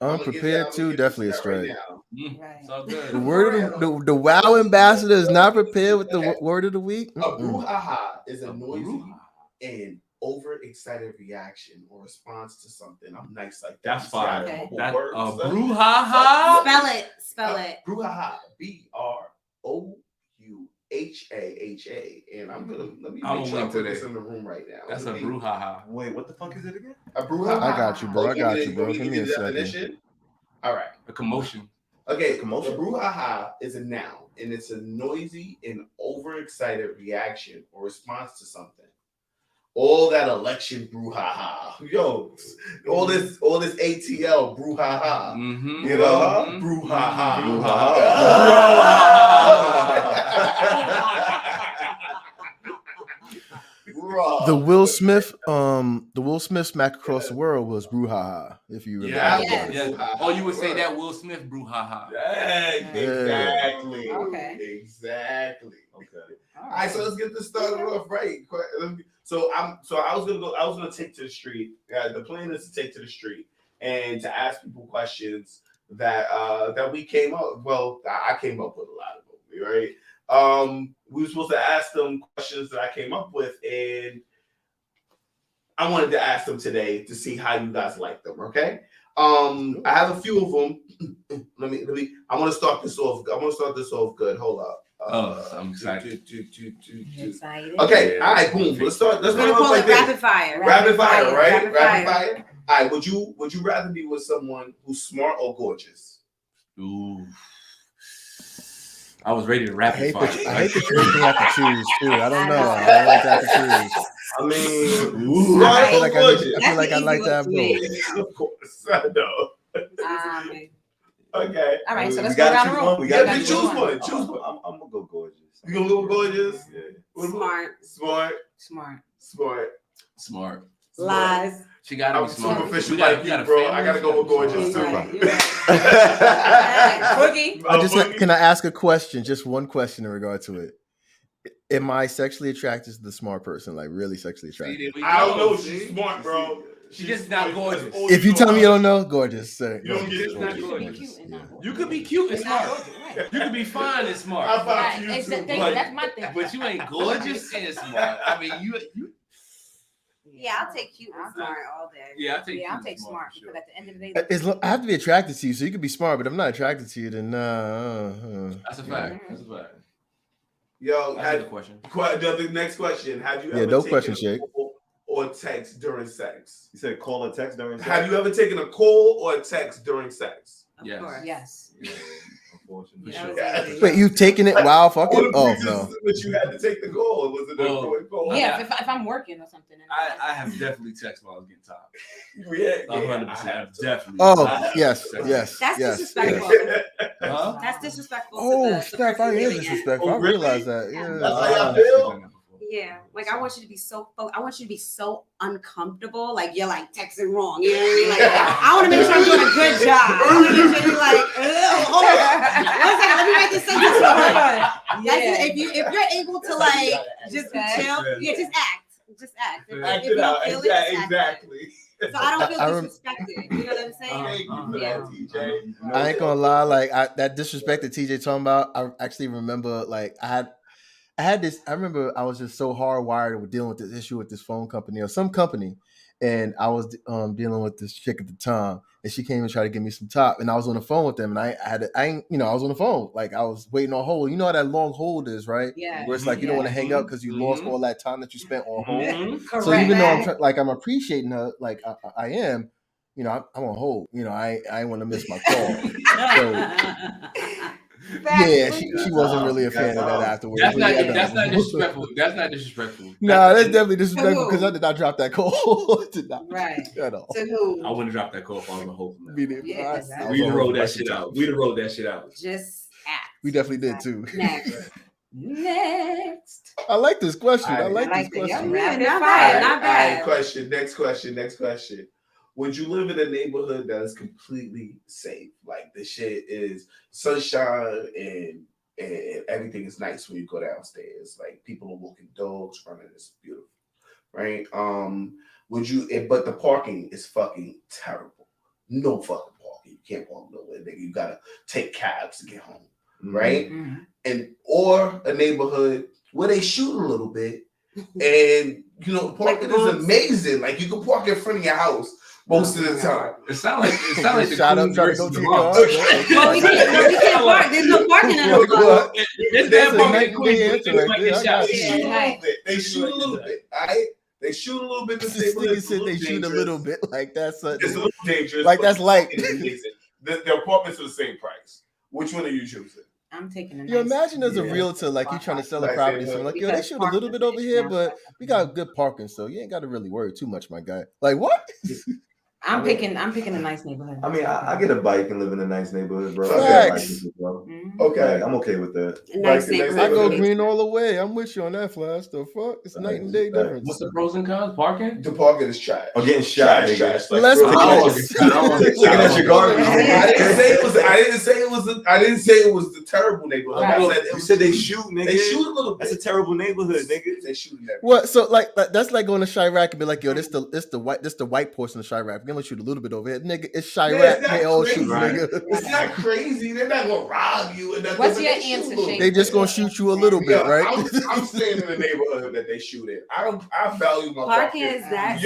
Unprepared too, definitely a strike. Right. So good. The word of the WoW ambassador is not prepared with the word of the week. A brouhaha is a noisy and overexcited reaction or response to something. I'm nice like that. That's fine. Okay. That brouhaha. Spell it. Brouhaha. BROUHAHA. And I'm gonna let me make sure I put this in the room right now. That's a brouhaha. Wait, what the fuck is it again? A brouhaha. I got you, bro. Give me a second. Definition. All right. A commotion. Okay, commotion. A brouhaha is a noun, and it's a noisy and overexcited reaction or response to something. All that election brouhaha, yo, all this ATL brouhaha, you know, brouhaha, The Will Smith smack across the world was brouhaha. If you remember, yeah. Oh, you would say that Will Smith brouhaha. Exactly. Okay. Exactly. Okay. All right, so let's get this started off right. So I was gonna take to the street. The plan is to take to the street and to ask people questions that we came up. Well, I came up with a lot of them, right? We were supposed to ask them questions that I came up with, and I wanted to ask them today to see how you guys like them. Okay. I have a few of them. Let me. I want to start this off. Good. Hold up. I'm excited. Excited. Okay. All right. Boom. Let's start. Let's We're gonna call it rapid fire. Rapid fire, right? Rapid fire. All right. Would you rather be with someone who's smart or gorgeous? Ooh. I was ready to rapid fire. I hate that you have to choose too. I don't know. I don't like that to choose. I mean, I feel like I like that both. Of course, I know. Okay. All right, so let's go down the road. We got to choose one. Choose one. I'm gonna go gorgeous. You gonna go gorgeous? Yeah. Smart. Lies. She gotta be smart. Superficial like you, bro. I gotta go with gorgeous too. Can I ask a question? Just one question in regard to it. Am I sexually attracted to the smart person? Like really sexually attracted? I don't know if she's smart, bro. She's just not gorgeous. If you tell me you don't know, gorgeous. Sir. You don't get not gorgeous. You could be cute and smart. You could be fine and smart. That's my thing. But you ain't gorgeous and smart. I mean, you. Yeah, I'll take cute and smart all day. Yeah, I'll take smart because at the end of the day, I have to be attracted to you, so you could be smart. But if I'm not attracted to you, then That's a fact. That's a fact. Yo, I have a question. The next question: have you ever no taken question, a Shake. call or text during sex? You said call or text during sex? Have you ever taken a call or a text during sex? Yes. Yes. Unfortunately. Wait, you've taken it while fucking? Oh no. But you had to take the call. Was it a call? Yeah, if I'm working or something. I have definitely texted while I was getting top. Yeah, 100%. Definitely. Oh yes. That's disrespectful. Huh? That's disrespectful. Oh, Steph, I am disrespectful. I realize that. Yeah. That's how y'all feel? Yeah, like I want you to be so uncomfortable. Like you're like texting wrong. You know what I mean? Like I want to make sure I'm doing a good job. I want to make sure you're like, hold on, 1 second, let me write this sentence. If you're able to like just chill, just act. If you don't feel it, exactly. So I don't feel disrespected. You know what I'm saying? Thank you for that, TJ. I ain't gonna lie, like that disrespect that TJ talking about. I actually remember, like I had this. I remember I was just so hardwired with dealing with this issue with this phone company or some company, and I was dealing with this chick at the time, and she came and tried to give me some top, and I was on the phone with them, and I was on the phone, like I was waiting on hold. You know how that long hold is, right? Yeah. Where it's like you don't want to hang up because you lost all that time that you spent on hold. Correct. So even though I'm appreciating her, like I am, you know, I'm on hold. You know, I ain't want to miss my call. So, yeah, she wasn't really a fan of that afterwards. That's not disrespectful. That's not disrespectful. Nah, that's definitely disrespectful because I did not drop that call. Right. At all. To who? I wouldn't drop that call if I was on hold. Yeah, We'd have rolled that shit out. We'd have rolled that shit out. Just act. We definitely did too. Next. I like this question. I like this question. Not bad. Not bad. Next question. Would you live in a neighborhood that is completely safe? Like the shit is sunshine and everything is nice when you go downstairs. Like people are walking dogs, running. It's beautiful, right? Would you? But the parking is fucking terrible. No fucking parking. You can't park nowhere. You gotta take cabs to get home, right? Mm-hmm. And or a neighborhood where they shoot a little bit, and you know parking is amazing. Like you can park in front of your house. Most of the time, it sounds like the shot up, try to go to your car. We can't park. There's no parking in the car. They shoot a little bit. All right, they shoot a little bit. This nigga said they shoot a little bit. Like that's it's a little dangerous. Like that's light. the apartments are the same price. Which one are you choosing? I'm taking a You imagine as a realtor, like you trying to sell a property, so like, yo, they shoot a little bit over here, but we got good parking, so you ain't got to really worry too much, my guy. Like what? I'm picking a nice neighborhood. I mean, I get a bike and live in a nice neighborhood, bro. Okay, I'm okay with that. Nice neighborhood. I go green all the way. I'm with you on that, Flash. The fuck? It's night and day difference. What's the pros and cons? Parking? The parking is trash. I'm getting shot. Trash. Like, let's looking at your garbage. I didn't say it was the terrible neighborhood. Right. You said they shoot, nigga. They shoot a little bit. That's a terrible neighborhood, nigga. They shoot everywhere. What? So like that's like going to Chirac and be like, yo, this the white portion of Chirac. We're gonna shoot a little bit over here, nigga. It's Chirac. They all shoot, nigga. It's not crazy. They're not gonna rob you. What's your answer, Shane? They just gonna shoot you a little bit, right? I'm staying in the neighborhood that they shoot in. I value my parking. Is that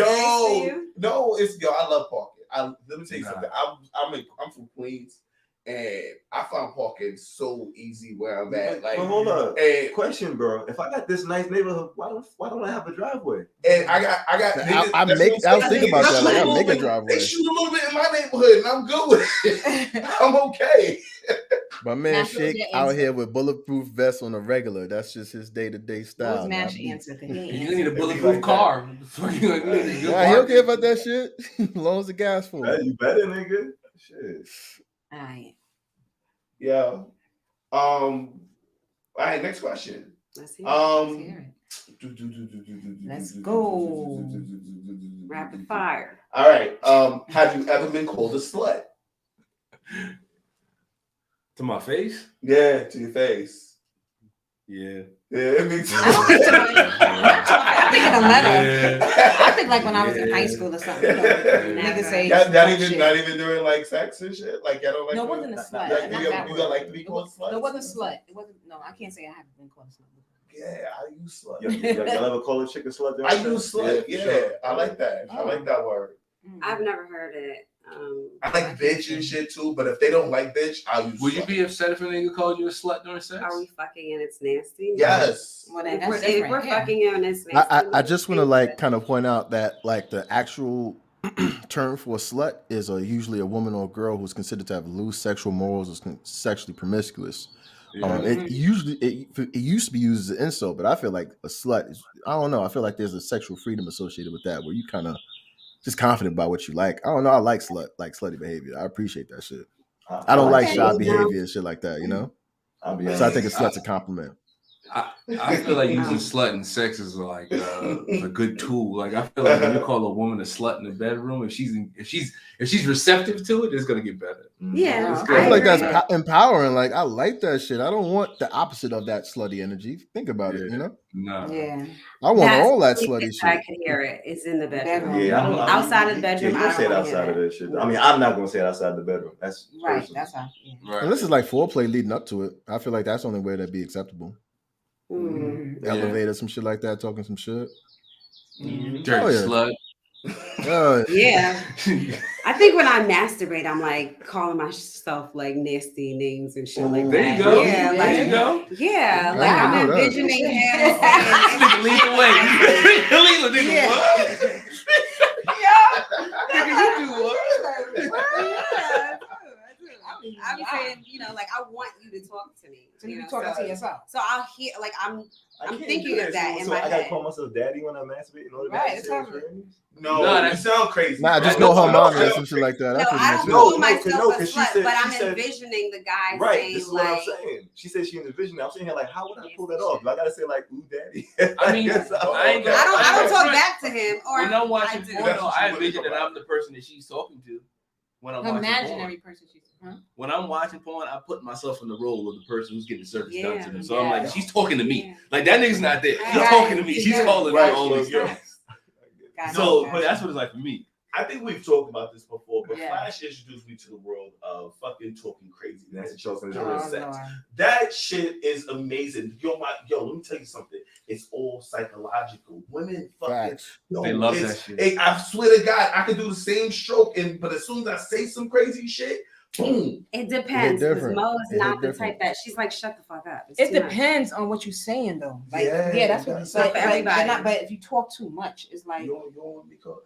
No, I love parking. Let me tell you something. I'm from Queens. And I found parking so easy where I'm at. Like, but hold up. Question, bro. If I got this nice neighborhood, why don't I have a driveway? And I got. I was thinking about that. Like, I make a driveway. They shoot a little bit in my neighborhood, and I'm good with it. I'm okay. My man Shake out here with bulletproof vests on a regular. That's just his day-to-day style. What's Mash answer? You need a bulletproof car. He don't care about that shit. As long as the gas full. You better, nigga. Shit. All right. Yeah. All right. Next question. Let's hear it. Let's go. Rapid fire. All right. Have you ever been called a slut? To my face? Yeah, to your face. Yeah. Yeah, me too. I think in a letter. I think like when I was in high school or something. Niggas say not even during like sex and shit. Like I don't like. No, it wasn't a slut. Like, you got like to be called slut. No, it wasn't slut. It wasn't. No, I can't say I haven't been called a slut. Yeah, I use slut. Y'all ever call a chick a slut? I use slut. Yeah, sure. I like that. I like that word. I've never heard it. I like bitch and shit too, but if they don't like bitch, I'll use Would slut. you be upset if a nigga called you a slut during sex? Are we fucking and it's nasty? Yes. Well, if we're fucking and it's nasty. I just want to like kind of point out that like the actual term for a slut is usually a woman or a girl who's considered to have loose sexual morals or sexually promiscuous. It used to be used as an insult, but I feel like a slut is, I don't know. I feel like there's a sexual freedom associated with that where you kind of just confident about what you like. I don't know. I like slutty behavior. I appreciate that shit. I don't like shy behavior and shit like that, you know? So I think a slut's a compliment. I feel like using slut in sex is like a good tool. Like I feel like when you call a woman a slut in the bedroom, if she's receptive to it, it's gonna get better. Yeah, I feel like that's empowering. Like I like that shit. I don't want the opposite of that slutty energy. Think about it, you know? No. Yeah. I want all that slutty shit. I can hear it. It's in the bedroom. Yeah, outside of the bedroom. I don't say it outside of that shit. I mean, I'm not gonna say it outside the bedroom. That's right. personal. That's how. Yeah. Right. And this is like foreplay leading up to it. I feel like that's the only way that'd be acceptable. Elevator, some shit like that, talking some shit. Dirty slut. Yeah. I think when I masturbate, I'm like calling myself like nasty names and shit like that. There you go. Yeah, there you go. Yeah, like I'm envisioning him. Lead the way. Lead what? Yeah. You do what? I'm saying, like I want you to talk to me. So you talking to yourself. So I'll hear, like I'm thinking of that in my head. I gotta call myself daddy when I masturbate. Right, no, that sounds crazy. Nah, just know her mom or some shit like that. No, I don't call myself a slut, but I'm envisioning the guy saying this is like. What I'm saying. She said she envisioned it. I'm sitting here like, how would I pull that off? I gotta say like, ooh, daddy. I mean, I don't talk back to him. Or when I'm watching porn, I envision that I'm the person that she's talking to. When I'm imaginary person she's. When I'm watching porn, I put myself in the role of the person who's getting service done to them. So I'm like, she's talking to me. Like that nigga's not there. She's talking to me. She's calling me all this girl. So, but that's what it's like for me. I think we've talked about this before, but Flash introduced me to the world of fucking talking crazy. That's sex. That shit is amazing. Yo, let me tell you something. It's all psychological. Women fucking they love that shit. I swear to God, I could do the same stroke, but as soon as I say some crazy shit, boom. It depends. Because Mo is not the type that she's like, shut the fuck up. It depends on what you're saying though. Like, that's what it's like. For everybody. But if you talk too much, it's like you don't want to be called.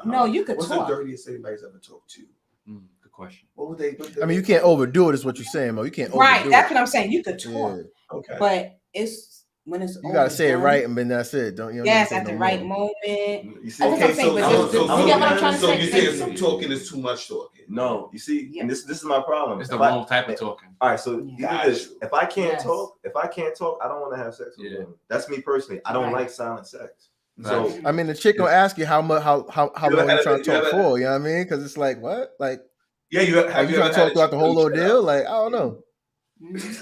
No, you could talk. What's the dirtiest anybody's ever talked to? Good question. What would they? I mean, you can't overdo it. Is what you're saying, Mo. You can't overdo Right. it. That's what I'm saying. You could talk. Yeah. Okay. But it's when it's you gotta say it right, and then that's it. Don't you? Yes, at the right moment. You see, okay, so you get what I'm trying to say? So you're saying some talking is too much talking? No, you see, and this is my problem. It's the wrong type of talking. All right, so if I can't talk, I don't want to have sex with women. That's me personally. I don't like silent sex. So I mean, the chick gonna ask you how long you trying to talk for. You know what I mean? Because it's like what, like you trying to talk throughout the whole ordeal. Like I don't know.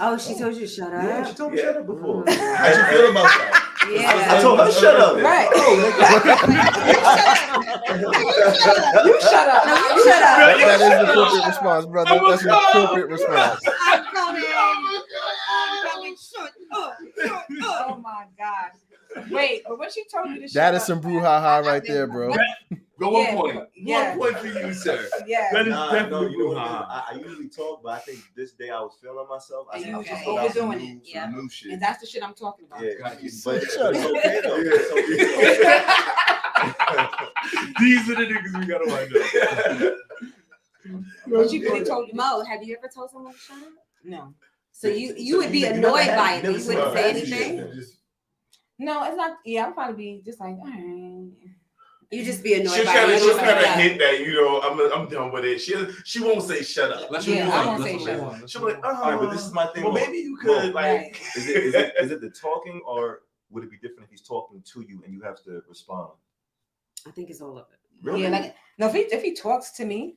Oh, she told you to shut up. Yeah, she told me to shut up before. How'd you feel about that? Yeah. I told her shut up. Right. You shut up. No, you shut up. That is the appropriate response, brother. That's the appropriate response. I'm coming. Oh my gosh. Wait, but when she told you to shut That up, is some brouhaha right there, bro. Go 1 point. Yeah. 1 point for you, sir. Yeah. That is No, definitely you know I usually talk, but I think this day I was feeling myself. I And you was just put out some overdoing new- it. some Yeah. new shit. And that's the shit I'm talking about. Yeah, but it's okay though. These are the niggas we gotta wind up. But she really told you. Mo, have you ever told someone to shut up? No. So you would be annoyed by it, but you wouldn't say anything? No, it's not. Yeah, I'll probably be just like, all right. You just be annoyed She'll by kind it. of hint that, you know, I'm done with it. She won't say shut up. I won't say shut up. She'll be like, All right, but this is my thing. well, maybe you could like. Is it the talking, or would it be different if he's talking to you and you have to respond? I think it's all of it. Really? Yeah, like no, if he talks to me,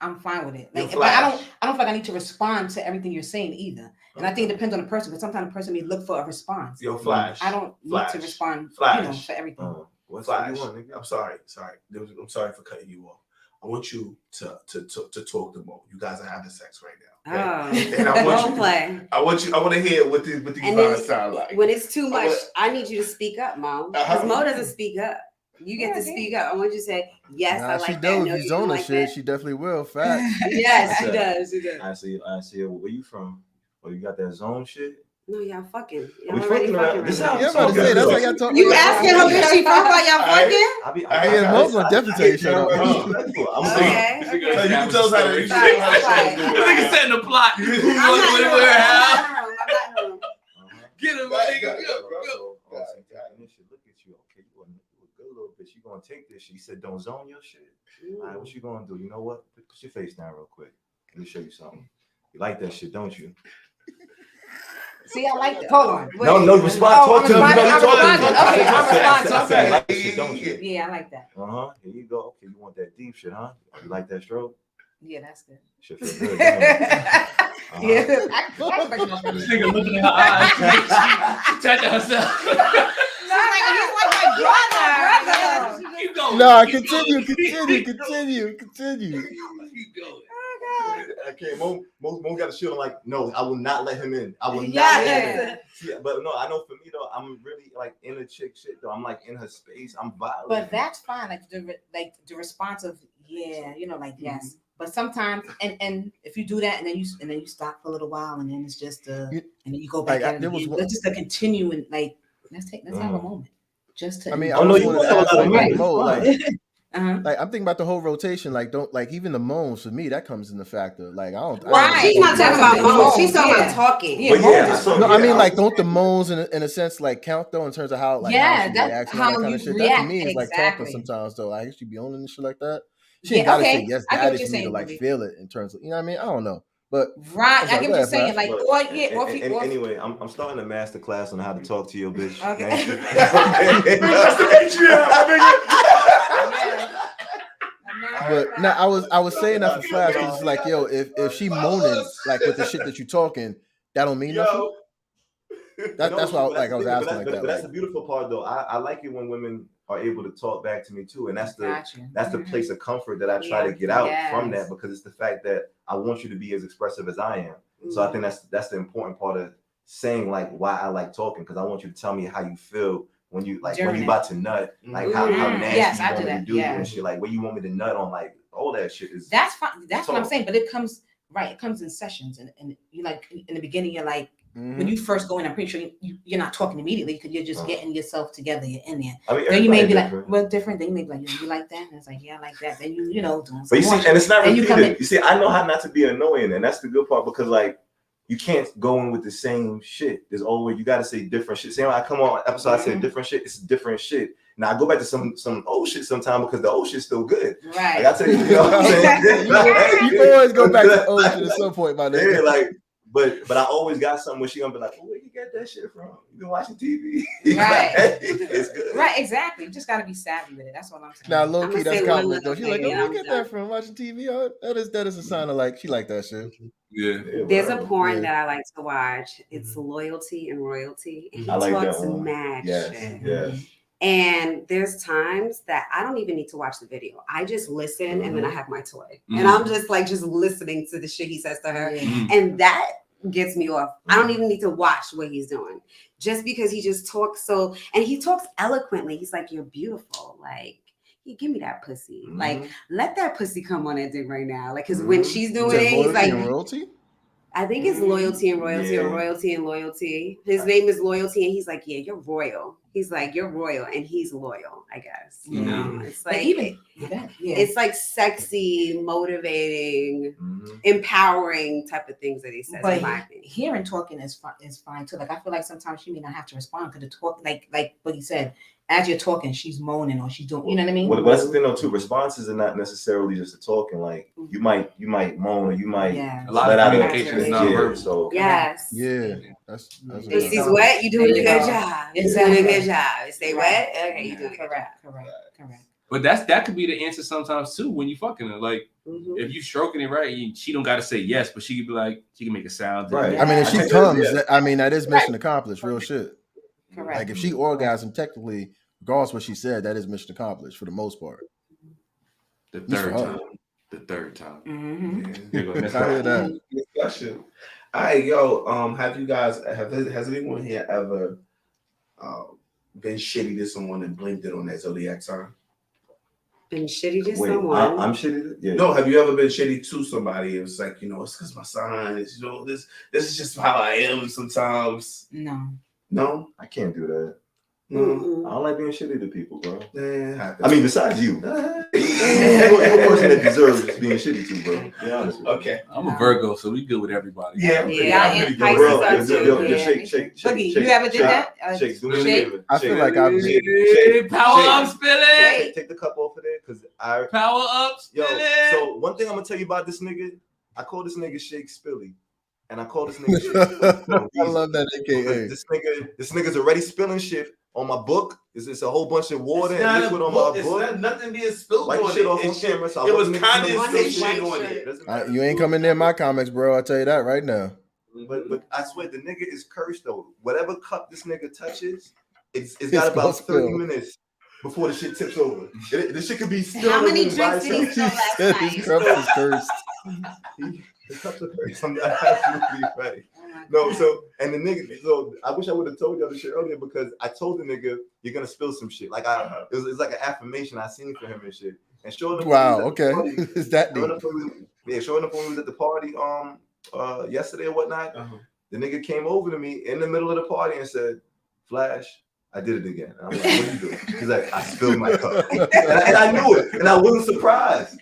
I'm fine with it. Like, but I don't feel like I need to respond to everything you're saying either. And I think it depends on the person, because sometimes the person may look for a response. Yo, Flash. I don't need to respond, for everything. Flash. I'm sorry. I'm sorry for cutting you off. I want you to talk to Mo. You guys are having sex right now. Okay? And I want play. I want to hear what these vibes sound like. When it's too much, I need you to speak up, Mo. Because Mo doesn't speak up. You get to speak up. I want you to say, yes, I like she that. does. No, If he's on like shit, that. she definitely will. Fact. Yes, she does. She does. I see. Where you from? Oh, you got that zone shit? No, y'all fucking. We Y'all already fucking fucking. this Right how Yeah, I'm about to say that's how y'all talk. You asking her where she from while y'all fucking? Yeah, Mo's gonna definitely tell you shut up. Okay. So you can tell us how to. Sorry. This nigga setting the plot. Who you want to where how? Get him, my nigga. Go. Look at you. Okay, you a good little bitch. You gonna take this shit. You said don't zone your shit. All right, what you gonna do? You know what? Put your face down real quick. Let me show you something. You like that shit, don't you? See, I like that. Hold on. No, respond. Talk to him. I'm Like that shit, don't you? Yeah, I like that. Here you go. Okay, you want that deep shit, huh? You like that stroke? Yeah, that's good. Shit feel good. Don't it? Yeah. This nigga looking in her eyes. She touching herself. Keep going. No, continue. Keep going. I can't. Mo got a shit on like, no, I will not let him in. I will not let him in. Yeah, but no, I know for me though, I'm really like in a chick shit though. I'm like in her space. I'm violent. But that's fine. Like the response of yes. But sometimes and if you do that and then you stop for a little while and then it's just and then you go back at it again. It's just a continuing like let's have a moment. Just to I mean, I was wanted to ask like Mo, like I'm thinking about the whole rotation. Like, don't like even the moans for me that comes in the factor. Like, I don't. Right. She's not talking about moans. She's talking about talking. I mean, like, don't the moans in a sense like count though in terms of how like that's how that kind of shit. That to me is like talking sometimes though. Like, she be owning and shit like that. She ain't gotta say yes, daddy for me to like feel it in terms of what I mean. I don't know. But I get what you're saying. Like, anyway, I'm starting a master class on how to talk to your bitch. Okay. But now I was saying that for Flash because it's like, yo, if she moaning like with the shit that you talking, that don't mean nothing. That's why I was asking like that. But that's the beautiful part though. I like it when women are able to talk back to me too, and that's the place of comfort that I try to get out from that, because it's the fact that I want you to be as expressive as I am. So I think that's the important part of saying like why I like talking, because I want you to tell me how you feel when you like when you about to nut, like how nasty you want me to do and shit, like where you want me to nut on, like all that shit is. That's fine. That's what I'm saying. But it comes in sessions, and you like in the beginning you're like When you first go in, I'm pretty sure you're not talking immediately because you're just getting yourself together. You're in there. I mean, then you may be different. like, well, different. Then you may be like, you like that? And it's like, yeah, I like that. Then you know, doing but you see, and it's not repeated. You see, I know how not to be annoying, and that's the good part because like you can't go in with the same shit. There's always you got to say different shit. Same when I come on episode, I say different shit. It's different shit. Now I go back to some old shit sometime because the old shit's still good. Right. Like I tell you, you know what I'm saying? You always go back to old shit at some point, my nigga. Yeah, like. But I always got something where she gonna be like, oh, where you get that shit from? You been watching TV, right? It's good, right? Exactly. You just gotta be savvy with it. That's what I'm saying. Now, low key, that's compliment though. She's like, oh, where you get that from? Watching TV? Oh, that is a sign of like she like that shit. Yeah. There's a porn that I like to watch. It's Loyalty and Royalty, and he talks mad shit. Yes. And there's times that I don't even need to watch the video. I just listen and then I have my toy. And I'm just listening to the shit he says to her. And that gets me off. I don't even need to watch what he's doing. Just because he just talks and he talks eloquently. He's like, you're beautiful. Like, give me that pussy. Like, let that pussy come on that dick right now. Like, because when she's doing it, he's like, royalty? I think it's Loyalty and Royalty or Royalty and Loyalty. His name is Loyalty, and he's like, yeah, you're royal. He's like, you're royal, and he's loyal, I guess. You know, it's like it's like sexy, motivating, empowering type of things that he says. But hearing talking is fine too. Like I feel like sometimes she may not have to respond because the talk, like what he said, as you're talking, she's moaning or she's doing, you know what I mean? Well, that's the thing though too. Responses are not necessarily just the talking. Like you might moan or you might a lot of communication is not verbal. So yes, that's if she's wet, you're doing a good job. You're doing a good job. Stay wet, okay, you're doing correct. But that could be the answer sometimes too when you fucking her. Like if you stroking it right, she don't got to say yes, but she could be like, she can make a sound. Right. I mean, if she comes, I mean that is mission accomplished. Real shit. Correct. Like if she orgasmed, technically, regardless of what she said, that is mission accomplished for the most part. The third time. I hear that. Discussion. All right, yo. Have you guys has anyone here ever been shitty to someone and blamed it on that zodiac sign? Been shitty to someone? I'm shitty. Yeah. No, have you ever been shitty to somebody? It was like, it's because my sign is, this is just how I am sometimes. No, I can't do that. I don't like being shitty to people, bro. Yeah, I mean, besides you. You're the person that deserves being shitty to, bro. Be honest with you. Okay. I'm a Virgo, so we good with everybody. Yeah. Shake. Boogie, you ever did that? Shake. Do me a favor. I feel like I've been power up, spill it. Take the cup off of there, because I power up, spill it. So one thing I'm gonna tell you about this nigga, I call this nigga Shake Spilly. And I call this nigga shit. I love that AKA. This nigga's already spilling shit on my book. It's a whole bunch of water and liquid on my book. It's nothing being spilled like on shit it. off on camera. So it was condensation on it. You ain't coming near my comics, bro. I'll tell you that right now. But I swear the nigga is cursed though. Whatever cup this nigga touches, it's got about 30 minutes before the shit tips over. The shit could be still. How many drinks did he spill last night? His cup is cursed. The cups are cursed. I'm absolutely right. No, so and the nigga, so I wish I would have told y'all this shit earlier because I told the nigga you're gonna spill some shit. Like it's like an affirmation I seen for him and shit. And showing him, wow, okay, is that deep? Showing up when we was at the party yesterday or whatnot. The nigga came over to me in the middle of the party and said, "Flash, I did it again." And I'm like, "What are you doing?" He's like, "I spilled my cup," and I knew it, and I wasn't surprised.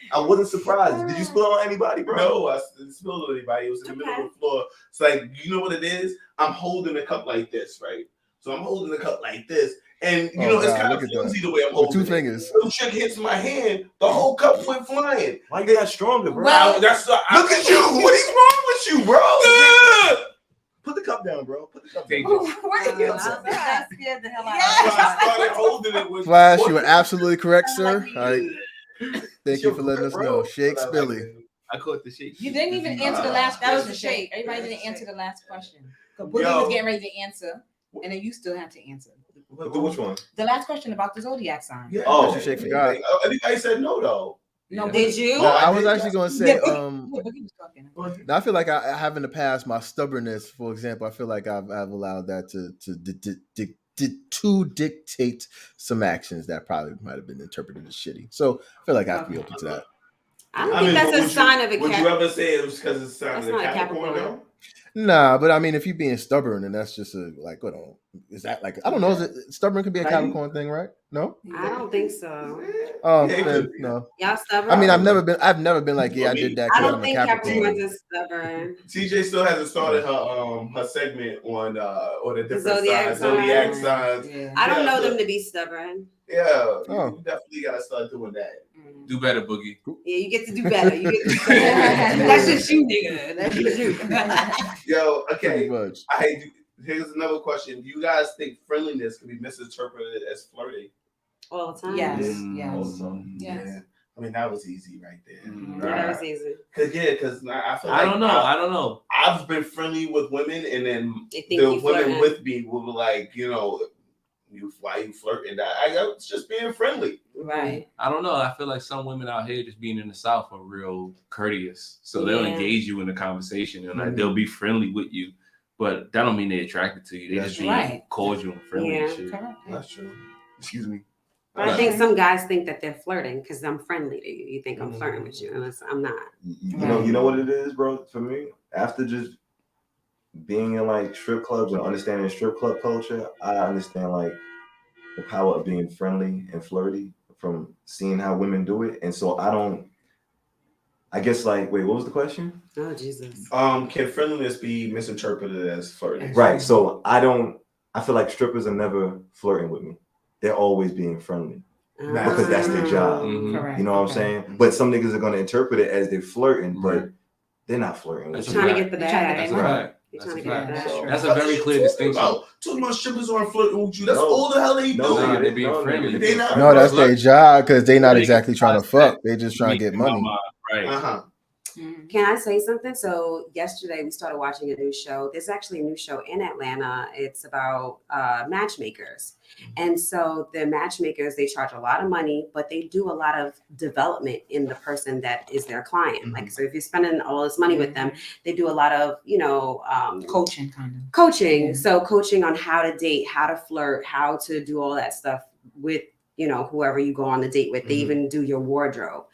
Did you spill on anybody, bro? No, I didn't spill on anybody. It was in the middle of the floor. It's like, you know what it is? I'm holding a cup like this, right? So I'm holding the cup like this, and it's kind of flimsy the way I'm holding. With 2 fingers. The chick hits my hand, the whole cup went flying. Why you got stronger, bro? Well, look at you. What is wrong with you, bro? Put the cup down, bro. Put the cup down. That scared the hell out of me. I started holding it with Flash, you are absolutely correct, sir. All right. Thank you for letting us know. Shake Spilly. I caught the shake. You didn't even answer the last question. That was the shake. Everybody didn't answer the last question. Because Boogie was getting ready to answer, and then you still had to answer. Which one? The last question about the zodiac sign. Yeah. Oh, Shake forgot. Anybody said no, though. No, did you? No, I was actually going to say, Boogie was talking. I feel like I have in the past, my stubbornness, for example, I feel like I've allowed that to dictate some actions that probably might have been interpreted as shitty. So I feel like I have to be open to that. I don't think that's a sign of a Capricorn. Would you ever say it was because it's a sign of a Capricorn? Nah, but I mean, if you're being stubborn, then that's just a like, what on? Is that like? I don't know. Is it stubborn could be a Capricorn thing, right? No, I don't think so. Oh, no. Y'all stubborn? I mean, I've never been like, yeah, I did that. I don't I'm think a Capricorn. Capricorns are stubborn. TJ still hasn't started her segment on the different zodiac signs. Yeah. I don't know them to be stubborn. Yeah, you definitely gotta start doing that. Do better, Boogie. Yeah, you get to do better. You get to do better. That's just you, nigga. That's just you. Yo, okay. Here's another question. Do you guys think friendliness can be misinterpreted as flirting? All the time. Yes. All the time. Yeah. I mean, that was easy right there. That was easy. Because I feel I don't know. I've been friendly with women, and then the women with me will be like, why you flirting? I was just being friendly. Right. I don't know. I feel like some women out here just being in the South are real courteous. So they'll engage you in the conversation and like they'll be friendly with you. But that don't mean they're attracted to you. They just being cordial and friendly and shit. That's true. Excuse me. But I think some guys think that they're flirting because I'm friendly to you. You think I'm flirting with you, unless I'm not. You know what it is, bro? For me, after just being in like strip clubs and understanding strip club culture, I understand like the power of being friendly and flirty from seeing how women do it. And so I guess like, wait, what was the question? Oh, Jesus. Can friendliness be misinterpreted as flirting? Right. So I feel like strippers are never flirting with me. They're always being friendly because that's their job. Correct. You know what I'm saying? But some niggas are going to interpret it as they're flirting, but they're not flirting. They're trying to get the bag. That's a very clear distinction. Talking about strippers aren't flirting with you. That's all the hell they do. They're being friendly. No, that's their job because they're not exactly trying to fuck. They're just trying to get money. Right. Can I say something? So yesterday we started watching a new show. There's actually a new show in Atlanta. It's about matchmakers. And so the matchmakers, they charge a lot of money, but they do a lot of development in the person that is their client. Like, so if you're spending all this money with them, they do a lot of, coaching kind of. Coaching. So coaching on how to date, how to flirt, how to do all that stuff with, whoever you go on the date with. They even do your wardrobe.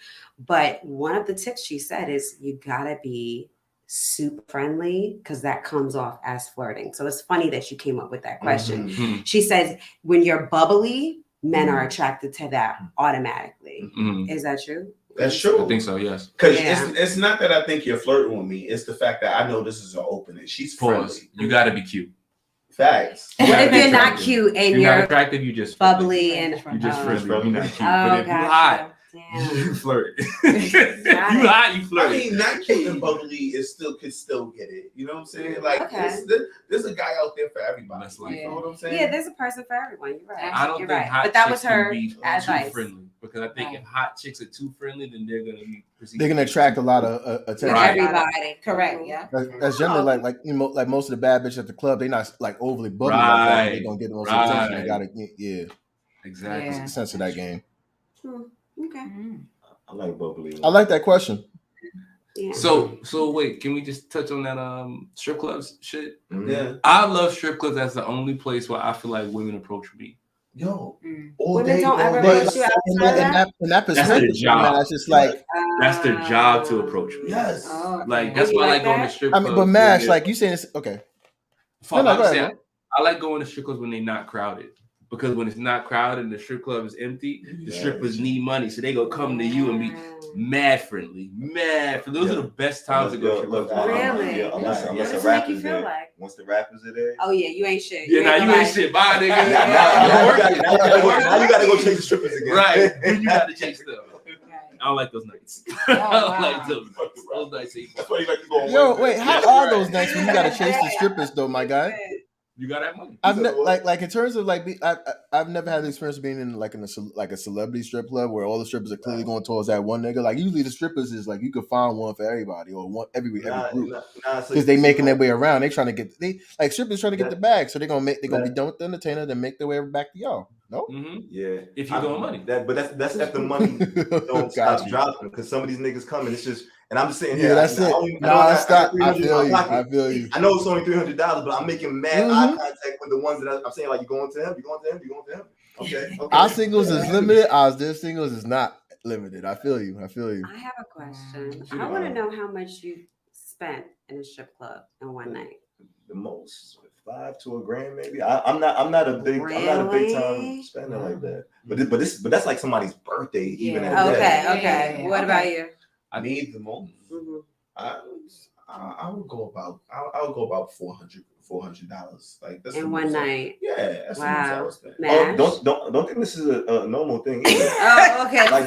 But one of the tips she said is you gotta be super friendly because that comes off as flirting. So it's funny that you came up with that question. She says when you're bubbly, men are attracted to that automatically. Is that true? That's true. I think so, yes. Because it's not that I think you're flirting with me. It's the fact that I know this is an opening. She's friendly. You got to be cute. Facts. What if you're not cute and you're not attractive? You just bubbly and you just friendly. You're not cute. Oh, but if you're hot, you flirt. You hot, you flirt. I mean, not cute and bubbly could still get it. You know what I'm saying? Like there's a guy out there for everybody. You know what I'm saying? Yeah, there's a person for everyone. You're right. I don't think hot but that chicks was her can be advice. too friendly because I think if hot chicks are too friendly, then they're gonna be perceived. They're gonna attract a lot of attention. Everybody, correct? Yeah. That's generally like most of the bad bitches at the club. They're not like overly bubbly like that. They're gonna get the most attention. They gotta exactly. It's the sense of that game. Okay. I like bubbly. I like that question. Yeah. So wait, can we just touch on that strip clubs shit? Yeah. I love strip clubs. That's the only place where I feel like women approach me. Yo, women don't ever approach you outside in that perspective, that's just like that's their job to approach me. Yes. Like that's why I like going to strip clubs. But Mash, like you saying this, okay. I like going to strip clubs when they're not crowded. Because when it's not crowded and the strip club is empty, the strippers need money. So they gonna come to you and be mad friendly. Those are the best times to go to strip clubs. Really? Unless the make rappers you feel there. Like? Once the rappers are there. Oh yeah, you ain't shit. You ain't shit. Bye, nigga. Now you gotta go chase the strippers again. Right. Then you gotta chase them. I don't like those nights. I don't like those nights. That's why you like to go on Yo, wait, how are those nights when you gotta chase the strippers though, my guy? You got that money. I've like in terms of like I've never had the experience of being in a celebrity strip club where all the strippers are clearly going towards that one nigga. Like usually the strippers is like you could find one for everybody or one every group because they making their way around. They trying to get strippers trying to get the bag, so they're gonna be done with the entertainer, then make their way back to y'all. No, yeah, if you doing money, but that's if the money don't stop dropping because some of these niggas coming. It's just. And I'm just saying, yeah, that's it. Stop. I feel you. I know it's only $300, but I'm making mad eye contact with the ones that I'm saying, like, you going to him. Okay. Our singles is limited. Their singles is not limited. I feel you. I have a question. I want to know how much you spent in a strip club in one night? The most $5 to $1,000 maybe. I'm not a big time spender like that. But that's like somebody's birthday even at that. Okay. What about you? I need the most. I would go about $400. Like that's in one night. Yeah, that's wow. Don't think this is a normal thing either. Oh, okay. Like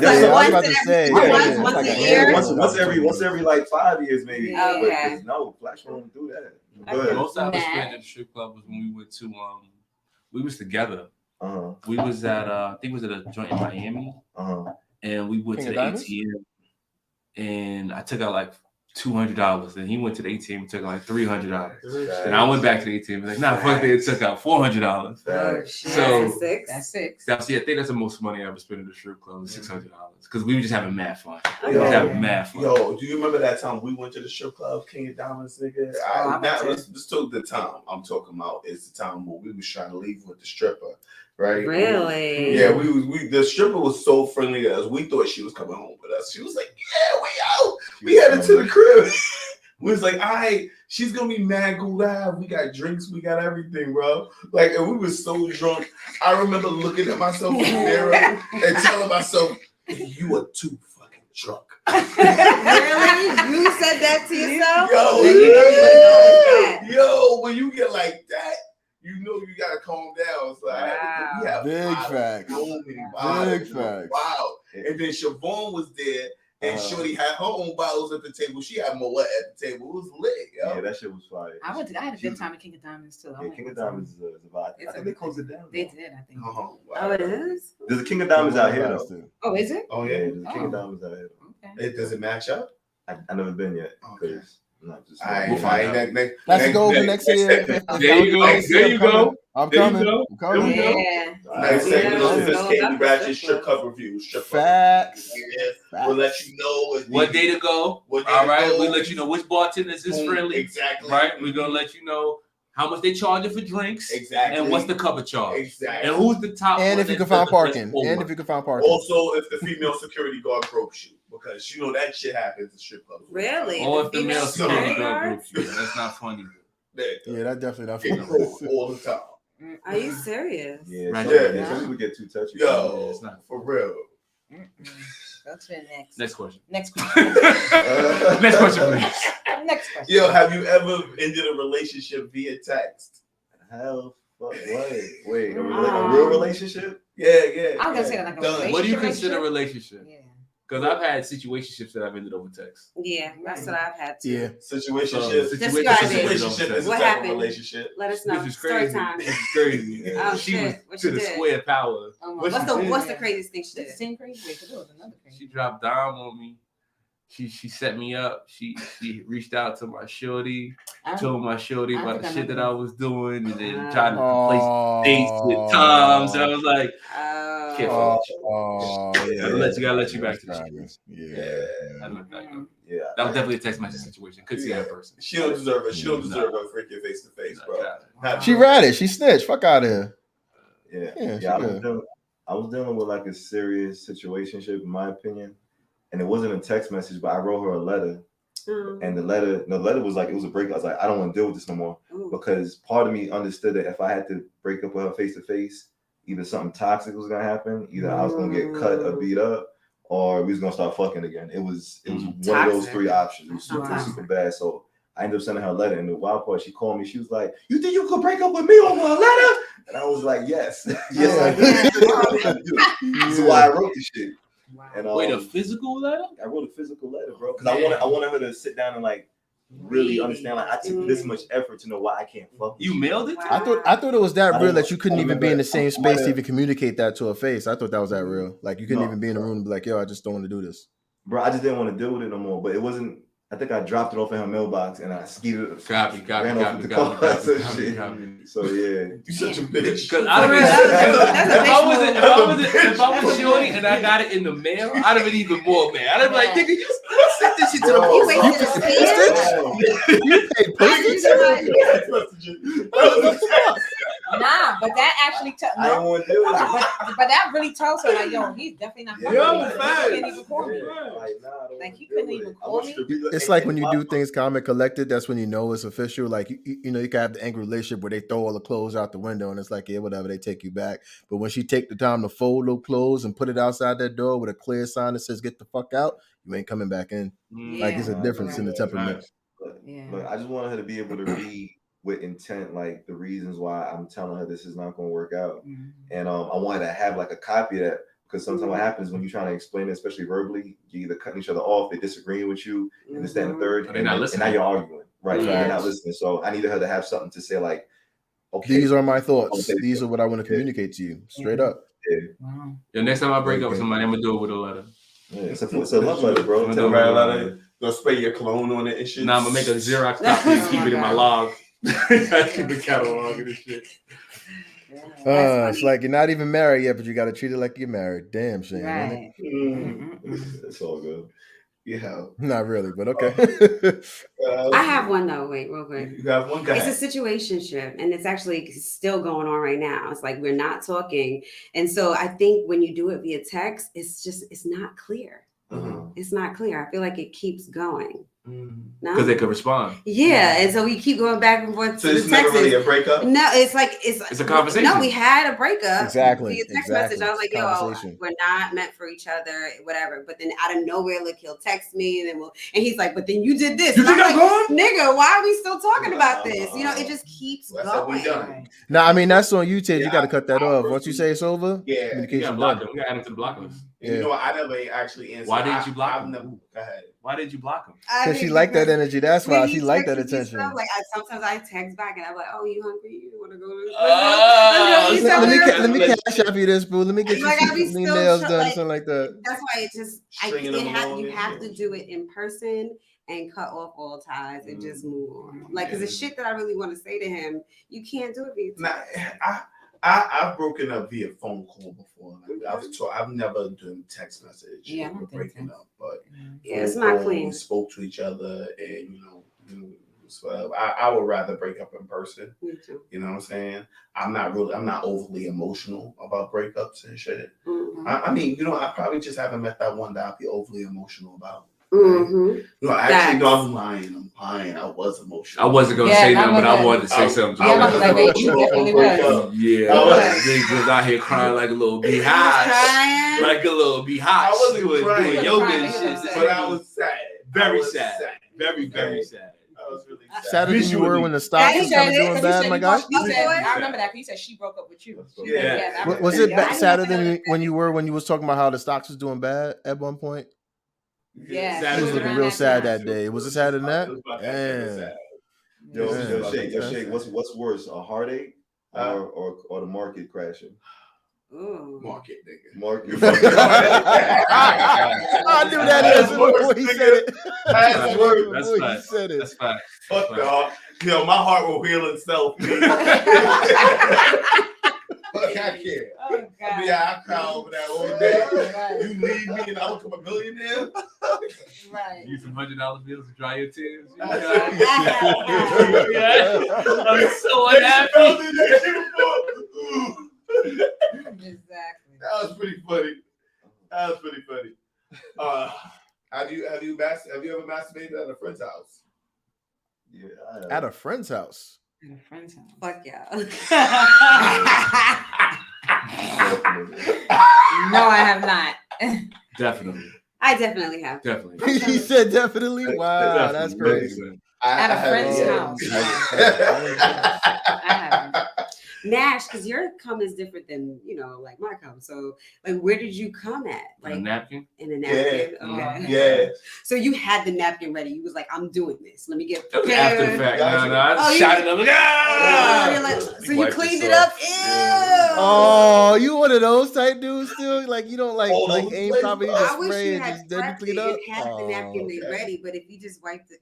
once every like 5 years maybe. Okay. But no, Flash don't do that. Most I was spent at the strip club was when we went to we was together. We was at I think it was at a joint in Miami. And we went to the ATM and I took out like $200, and he went to the ATM and took out like $300. And I went back to the ATM and like, nah, fuck that, it took out $400. So that's six. I think that's the most money I ever spent at the strip club, $600. Because we were just having mad fun. We were having mad fun. Yo, do you remember that time we went to the strip club, King of Diamonds, nigga? Let's talk the time I'm talking about is the time where we was trying to leave with the stripper. Right? Really? Yeah, we the stripper was so friendly to us. We thought she was coming home with us. She was like, yeah, we out. We headed to the crib. We was like, all right, she's gonna be mad live. We got drinks, we got everything, bro. Like, and we was so drunk. I remember looking at myself in the mirror and telling myself, you are too fucking drunk. Really? You said that to yourself? Yo, when you get like that, you know you gotta calm down. It's like, wow. Big facts. Big facts. Wow. And then Siobhan was there, and Shorty had her own bottles at the table. She had Moet at the table. It was lit, yo. Yeah, that shit was fire. I had a good time at King of Diamonds too. Yeah, King of Diamonds is a vibe. I think they closed it down. They did, I think. Oh, it is? There's a King of Diamonds out here though. Oh, is it? Oh yeah, there's a King of Diamonds out here. Okay. Does it match up? I never been yet. Okay. We'll find out. Let's go over next year. There you go. I'm coming. Yeah. Sophisticatedly Ratchet strip club review. Facts. We'll let you know what day to go. All right, we'll let you know which bartenders is friendly. Exactly. Right, we're gonna let you know how much they charge for drinks. Exactly. And what's the cover charge. Exactly. And who's the top. And if you can find parking. Also, if the female security guard gropes you. Because you know that shit happens in strip clubs. Really? Or if the male security guard groups you. That's not funny. Yeah, that's definitely not funny. All the time. Are you serious? Yeah, right. Some people get too touchy. Yo, it's not for real. That's the next. Next question. Next question. Next question, please. Next question. Yo, have you ever ended a relationship via text? Hell, fuck, wait, a real relationship? Yeah. I'm gonna say that like a relationship. What do you consider a relationship? Yeah. Because I've had situationships that I've ended over text. Yeah, that's what I've had too. Yeah. Situationship is what a type happened? of relationship. Let us know. This is Story crazy. time. This is crazy. Oh, she shit. was to the square power. What's the craziest thing she did? The same crazy way to do it. Another crazy. She dropped dime on me. She set me up. She reached out to my shorty, told my shorty about the shit that I was doing, and then tried to place dates with times. And I was like, can't gotta let you back to the streets. Yeah. That was definitely a text message situation. Couldn't see that person. She don't deserve it. She don't deserve a freaking face to face, bro. She ratted. She snitched. Fuck out of here. Yeah. I was dealing with like a serious situationship, in my opinion. And it wasn't a text message, but I wrote her a letter. And the letter was like, it was a break. I was like, I don't want to deal with this no more. Because part of me understood that if I had to break up with her face to face, either something toxic was gonna happen, either I was gonna get cut or beat up, or we was gonna start fucking again. It was one of those three options. It was super bad. So I ended up sending her a letter. And the wild part, she called me. She was like, "You think you could break up with me over a letter?" And I was like, "Yes, yes, I did." This is why I wrote this shit. Wow. And, wait, a physical letter? I wrote a physical letter, bro, because I wanted her to sit down and like really understand. Like I took this much effort to know why I can't fuck. You mailed it? I thought it was that real that you couldn't even be in the same space to even communicate that to her face. I thought that was that real. Like you couldn't even be in the room and be like, "Yo, I just don't want to do this." Bro, I just didn't want to deal with it no more. But it wasn't. I think I dropped it off in her mailbox and I skeeted. Copy. So yeah, you such a bitch. Because if I was shorty and I got it in the mail, I'd have been even more mad. I'd have been like, nigga, you sent this shit to the post. You paid postage? Nah, but that actually I don't want to deal with but that really tells her like, yo, he's definitely not. Yo, he can't even call me. Like he couldn't even call me. It's like when you do things calm and collected, that's when you know it's official. Like you know, you can have the angry relationship where they throw all the clothes out the window and it's like, yeah, whatever, they take you back. But when she take the time to fold those clothes and put it outside that door with a clear sign that says "Get the fuck out," you ain't coming back in. Like it's a difference in the temperament. But I just wanted her to be able to read with intent, like the reasons why I'm telling her this is not going to work out. And I wanted to have like a copy of that, because sometimes what happens when you're trying to explain it, especially verbally, you either cutting each other off, they're disagreeing with you, and this, that, and the third, and now you're arguing. Right. So they're not listening. So I needed her to have something to say, like, okay, these are my thoughts. These are what I want to communicate to you. Straight up. The next time I break up with somebody, I'm gonna do it with a letter. It's a love letter, bro. I'm gonna letter. Go spray your cologne on it and shit. Nah, I'm gonna make a Xerox copy and keep it in my log. I keep the catalog and this shit. It's like you're not even married yet, but you got to treat it like you're married. Damn shame. Right. It's all good. Yeah. Not really, but okay. I have one though. Wait, real quick. You have one guy. It's a situationship, and it's actually still going on right now. It's like we're not talking, and so I think when you do it via text, it's not clear. It's not clear. I feel like it keeps going. Because they could respond. Yeah, and so we keep going back and forth. So it's never really a breakup? No, it's like it's a conversation. No, we had a breakup. Exactly. Via text message. I was like, yo, we're not meant for each other, whatever. But then out of nowhere, like he'll text me and then he's like, but then you did this. You think I'm like, nigga, why are we still talking about this? You know, it just keeps going. No, I mean that's on you, Ted. You got to cut that off. Once you say it's over, communication block them. We got to add him to the block list. You know what? I never actually answered. Why didn't you block him? Go ahead. Why did you block him? Because she liked that energy. That's why she liked that attention. Like sometimes I text back and I'm like, "Oh, you hungry? You want to go to let me cash up you this, boo. Let me get you some nails done, something like that." That's why it just you have to do it in person and cut off all ties and just move on. Like, because the shit that I really want to say to him, you can't do it via text. I've broken up via phone call before. Like, I've never done text message. Yeah, we're breaking up, but it's not clean. We spoke to each other, and so I would rather break up in person. Me too. You know what I'm saying? I'm not overly emotional about breakups and shit. I mean, I probably just haven't met that one that I'd be overly emotional about. Actually, no, I'm lying. I was emotional. I wasn't gonna say nothing, but I wanted to say something. You definitely was. Niggas out here crying like a little beehive, like a little beehive. I wasn't crying, doing yoga and shit, but I was sad. Very sad. Very, very sad. I was really sad. Sadder than you were when the stock was kind of doing bad, my guy. I remember that. He said she broke up with you. Was it sadder than when you was talking about how the stocks was doing bad at one point? Yeah, he was looking real sad that day. Was it sadder than that? Yo, Shake. What's worse, a heartache or the market crashing? Market, nigga. Market. I knew that answer before he said it. That's worse. That's said it. That's fine. Fuck dog. My heart will heal itself. Fuck, I care. Oh, God. I cry over that all day. Right. You leave me and I'll become a millionaire. Right. Use some $100 bills to dry your tears. Yeah. I'm so unhappy. Exactly. That was pretty funny. Have you ever masturbated at a friend's house? Yeah. At a friend's house. At a friend's house. Fuck yeah. No, I have not. Definitely. I definitely have. Definitely. He said definitely. Wow, that's crazy. At a friend's house. I haven't. Nash, because your cum is different than like my cum. So, like, where did you come at? Like a napkin. In a napkin. Yeah. Okay. Yeah. So you had the napkin ready. You was like, I'm doing this. Let me get That was prepared. after the fact. I shot it up. Like, so you cleaned it up. Ew. Oh, you one of those type dudes still? Like you don't like aim properly, just I wish spray you and had just then clean up. had the napkin ready, but if you just wiped it,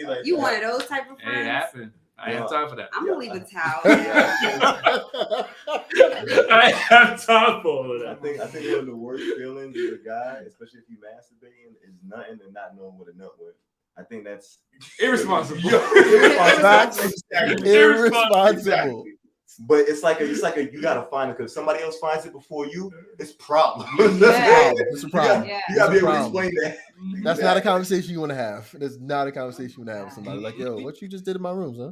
Like you one of those type of friends. It happened. I have time for that. I'm gonna leave a towel. I have time for all of that. I think one of the worst feelings as a guy, especially if you masturbating, is nothing and not knowing what a nut was. I think that's irresponsible. Irresponsible. But it's like you gotta find it because somebody else finds it before you. It's problem. It's a problem. You gotta be able to explain that. That's not a conversation you want to have. That's not a conversation you want to have with somebody. Like, yo, what you just did in my rooms, huh?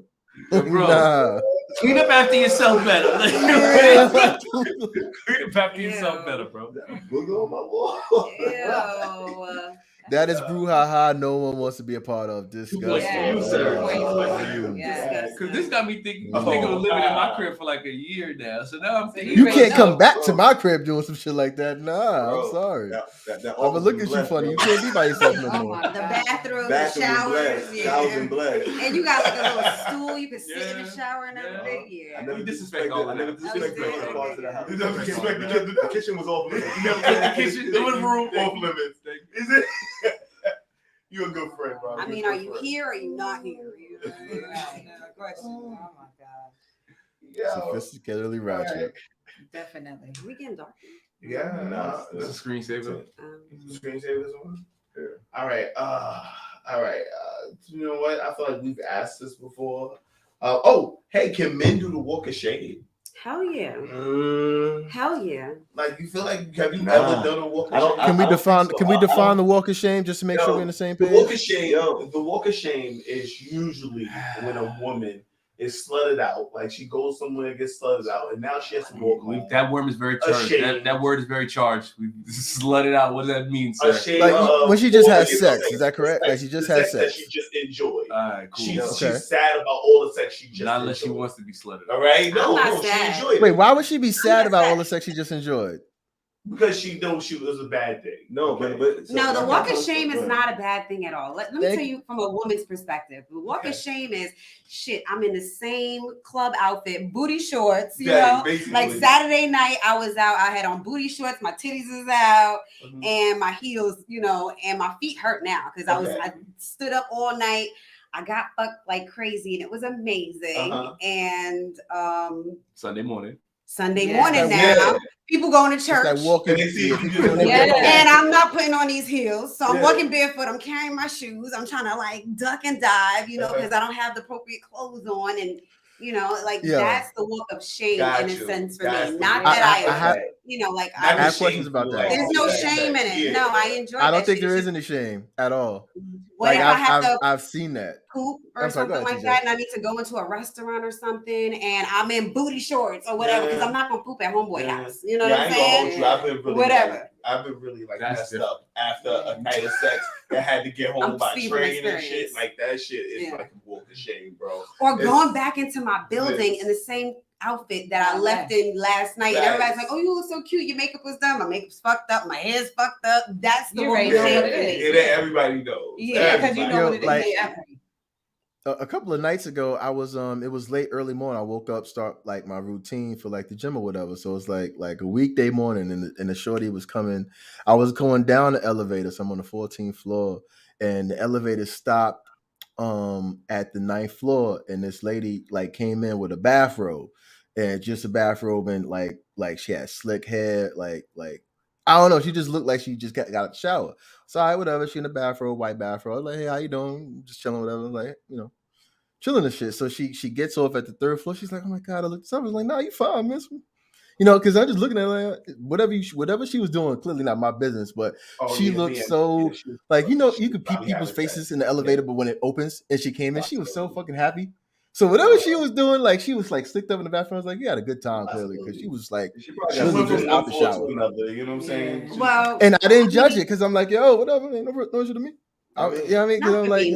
Bro, nah. Clean up after yourself better. Clean up after yourself better, bro. Booger on my wall. Ew. That is brouhaha no one wants to be a part of. Disgusting. Because this got me thinking. I'm thinking of living in my crib for like a year now. So now I'm thinking you can't come back to my crib doing some shit like that. Nah, I'm sorry. I'm gonna look at you funny. You can't be by yourself no more. The bathroom, the showers, showers and blood. And you got like a little stool you can sit in the shower and everything. I never disrespect all. I never disrespect other parts of the house. The kitchen was off limits. The kitchen, the living room off limits. Is it? You're a good friend, bro. I mean, are you here or are you not here? Oh my God. Sophisticatedly Ratchet. Definitely. We getting dark. Yeah, no. It's a screensaver. Screensaver this one? Yeah. All right. You know what? I feel like we've asked this before. Hey, can men do the walk of shame? Hell yeah. Hell yeah. Like, you feel like, have you ever done a walk of shame? Can we define the walk of shame just to make sure we're on the same page? The walk of shame is usually when a woman is slutted out, like she goes somewhere and gets slutted out, and now she has to walk home. That word is very charged. That word is very charged. We slutted out. What does that mean, sir? Like when she just has sex, is that correct? Like she just has sex. That she just enjoyed. All right, cool. She's sad about all the sex she just not unless enjoyed. she wants to be slutted. All right, no, she enjoyed it. Wait, why would she be sad about all the sex she just enjoyed? Because she knows it was a bad thing. No, the walk of shame is not a bad thing at all. Let me tell you from a woman's perspective. The walk of shame is shit. I'm in the same club outfit, booty shorts, you know, like Saturday night I was out. I had on booty shorts, my titties is out, and my heels, you know, and my feet hurt now because I stood up all night. I got fucked like crazy, and it was amazing. And Sunday morning now. People going to church. Like walking, and I'm not putting on these heels. So I'm walking barefoot. I'm carrying my shoes. I'm trying to like duck and dive, you know, because I don't have the appropriate clothes on. And, you know, like that's the walk of shame in a sense for me. Not that I have, you know, like I have questions about that. There's no shame in it. No, I enjoy it. I don't think there is any shame at all. What if I have to I've seen that. Poop or something like that, and I need to go into a restaurant or something, and I'm in booty shorts or whatever, because I'm not gonna poop at homeboy house. You know what I'm saying? I've been really like messed up after a night of sex that had to get home by train and shit. Like that shit is like a walk of shame, bro. Or going back into my building in the same outfit that I left in last night, and everybody's like, "Oh, you look so cute. Your makeup was done. My makeup's fucked up. My hair's fucked up." That's the one everybody knows. Yeah, because you know what it is. Like, a couple of nights ago, I was it was late early morning. I woke up, start like my routine for like the gym or whatever. So it's like a weekday morning, and the shorty was coming. I was going down the elevator, so I'm on the 14th floor, and the elevator stopped at the 9th floor, and this lady like came in with a bathrobe, and just a bathrobe, and like she had slick hair, like I don't know, she just looked like she just got out of the shower. So whatever, she in the bathrobe, white bathrobe. I was like, hey, how you doing? Just chilling, whatever. I was like, you know, chilling and shit. So she gets off at the 3rd floor. She's like, oh my God, I looked up. I was like, nah, you fine, miss me. You know, because I'm just looking at her, like, whatever she was doing, clearly not my business, but she looked so, like, you know, you could peep people's faces in the elevator, but when it opens and she came in, she was so fucking happy. So whatever she was doing, like, she was like slicked up in the bathroom. I was like, you had a good time, clearly, because she was like, she was just out the shower. You know what I'm saying? Well, and I didn't judge it because I'm like, yo, whatever, ain't no issue to me. You know what I mean? Because I'm like,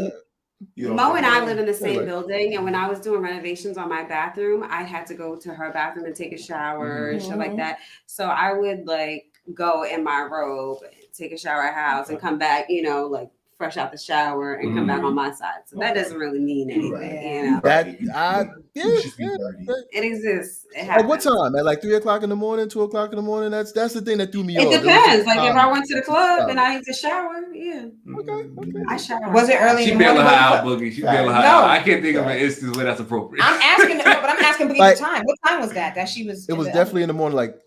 Mo and I live in the same building, and when I was doing renovations on my bathroom, I had to go to her bathroom and take a shower and shit like that. So I would like go in my robe, take a shower at her house, and come back, you know, like fresh out the shower and come back on my side. So that doesn't really mean anything, you know. It exists. It at what time? At like 3 o'clock in the morning, 2 o'clock in the morning? That's the thing that threw me off. It depends. Like if I went to the club and I need to shower, okay. I shower. Was it early? She bailing her out, Boogie. She bailing her out. I can't think of an instance where that's appropriate. I'm asking Boogie like, the time. What time was that? That she was. It was definitely in the morning, like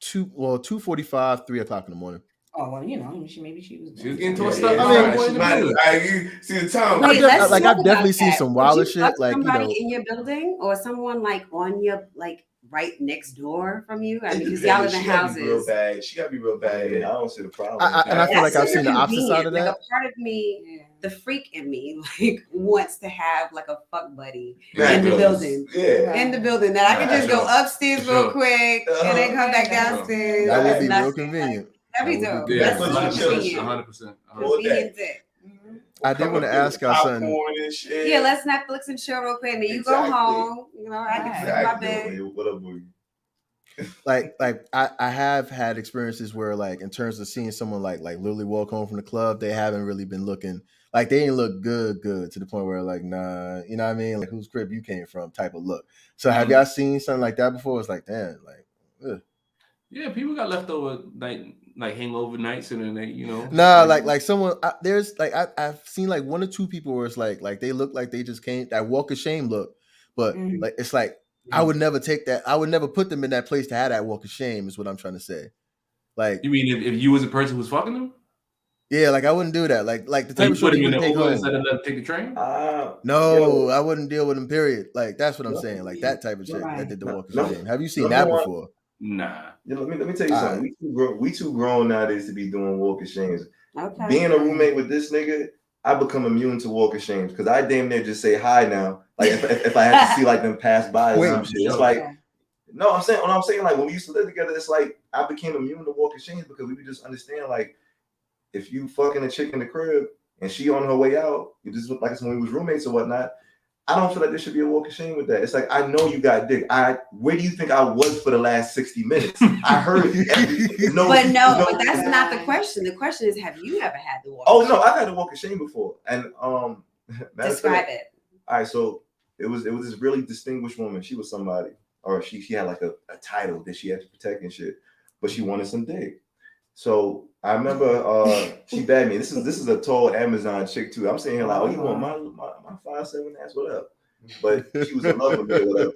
2:45, 3 o'clock in the morning. Oh well, maybe she was getting to a stuff. See the time. Wait, I've definitely seen some wilder shit. Like somebody in your building or someone like on your right next door from you. I mean, because y'all live in houses. She gotta be real bad. I don't see the problem. And I feel like I've seen the opposite side of that. Like a part of me, the freak in me, wants to have like a fuck buddy in the building. Yeah, in the building that I can just go upstairs real quick and then come back downstairs. That would be real convenient. That'd be dope. Yeah, That's 100%. Convenient dick. I did want to ask y'all something. Yeah, let's Netflix and chill real quick. And then you go home. I can sit in my bed. What up, boy? Like I have had experiences where like in terms of seeing someone like literally walk home from the club, they haven't really been looking like they ain't look good to the point where like nah, you know what I mean, like whose crib you came from type of look. So have y'all seen something like that before? It's like damn, like ugh. Yeah, people got leftover like hangover nights and then they nah, like someone there's like I've seen like one or two people where it's like they look like they just came that walk of shame look, but like it's like I would never take that. I would never put them in that place to have that walk of shame. Is what I'm trying to say. Like, you mean if you was a person who's fucking them? Yeah, like I wouldn't do that. Like the type of shit you would take home. Instead of take the train? No, I wouldn't deal with them. Period. Like that's what I'm saying. Like that type of shit that did the walk of shame. Have you seen that before? Nah. Let me tell you something. We too grown nowadays to be doing walk of shames. Okay. Being a roommate with this nigga, I become immune to walk of shames because I damn near just say hi now. Like if I had to see like them pass by or some shit, it's like no. I'm saying like when we used to live together, it's like I became immune to walk of shames because we would just understand like if you fucking a chick in the crib and she on her way out, you just look like it's when we was roommates or whatnot. I don't feel like there should be a walk of shame with that. It's like I know you got dick. Where do you think I was for the last 60 minutes? I heard everything. But that's not the question. The question is, have you ever had the walk? Oh no, I've had the walk of shame before. And describe it. All right, so it was this really distinguished woman. She was somebody, or she had like a title that she had to protect and shit, but she wanted some dick. So I remember she bagged me. This is a tall Amazon chick too. I'm saying here like, oh, you want my 5'7" ass? What up? But she was in love with me or whatever.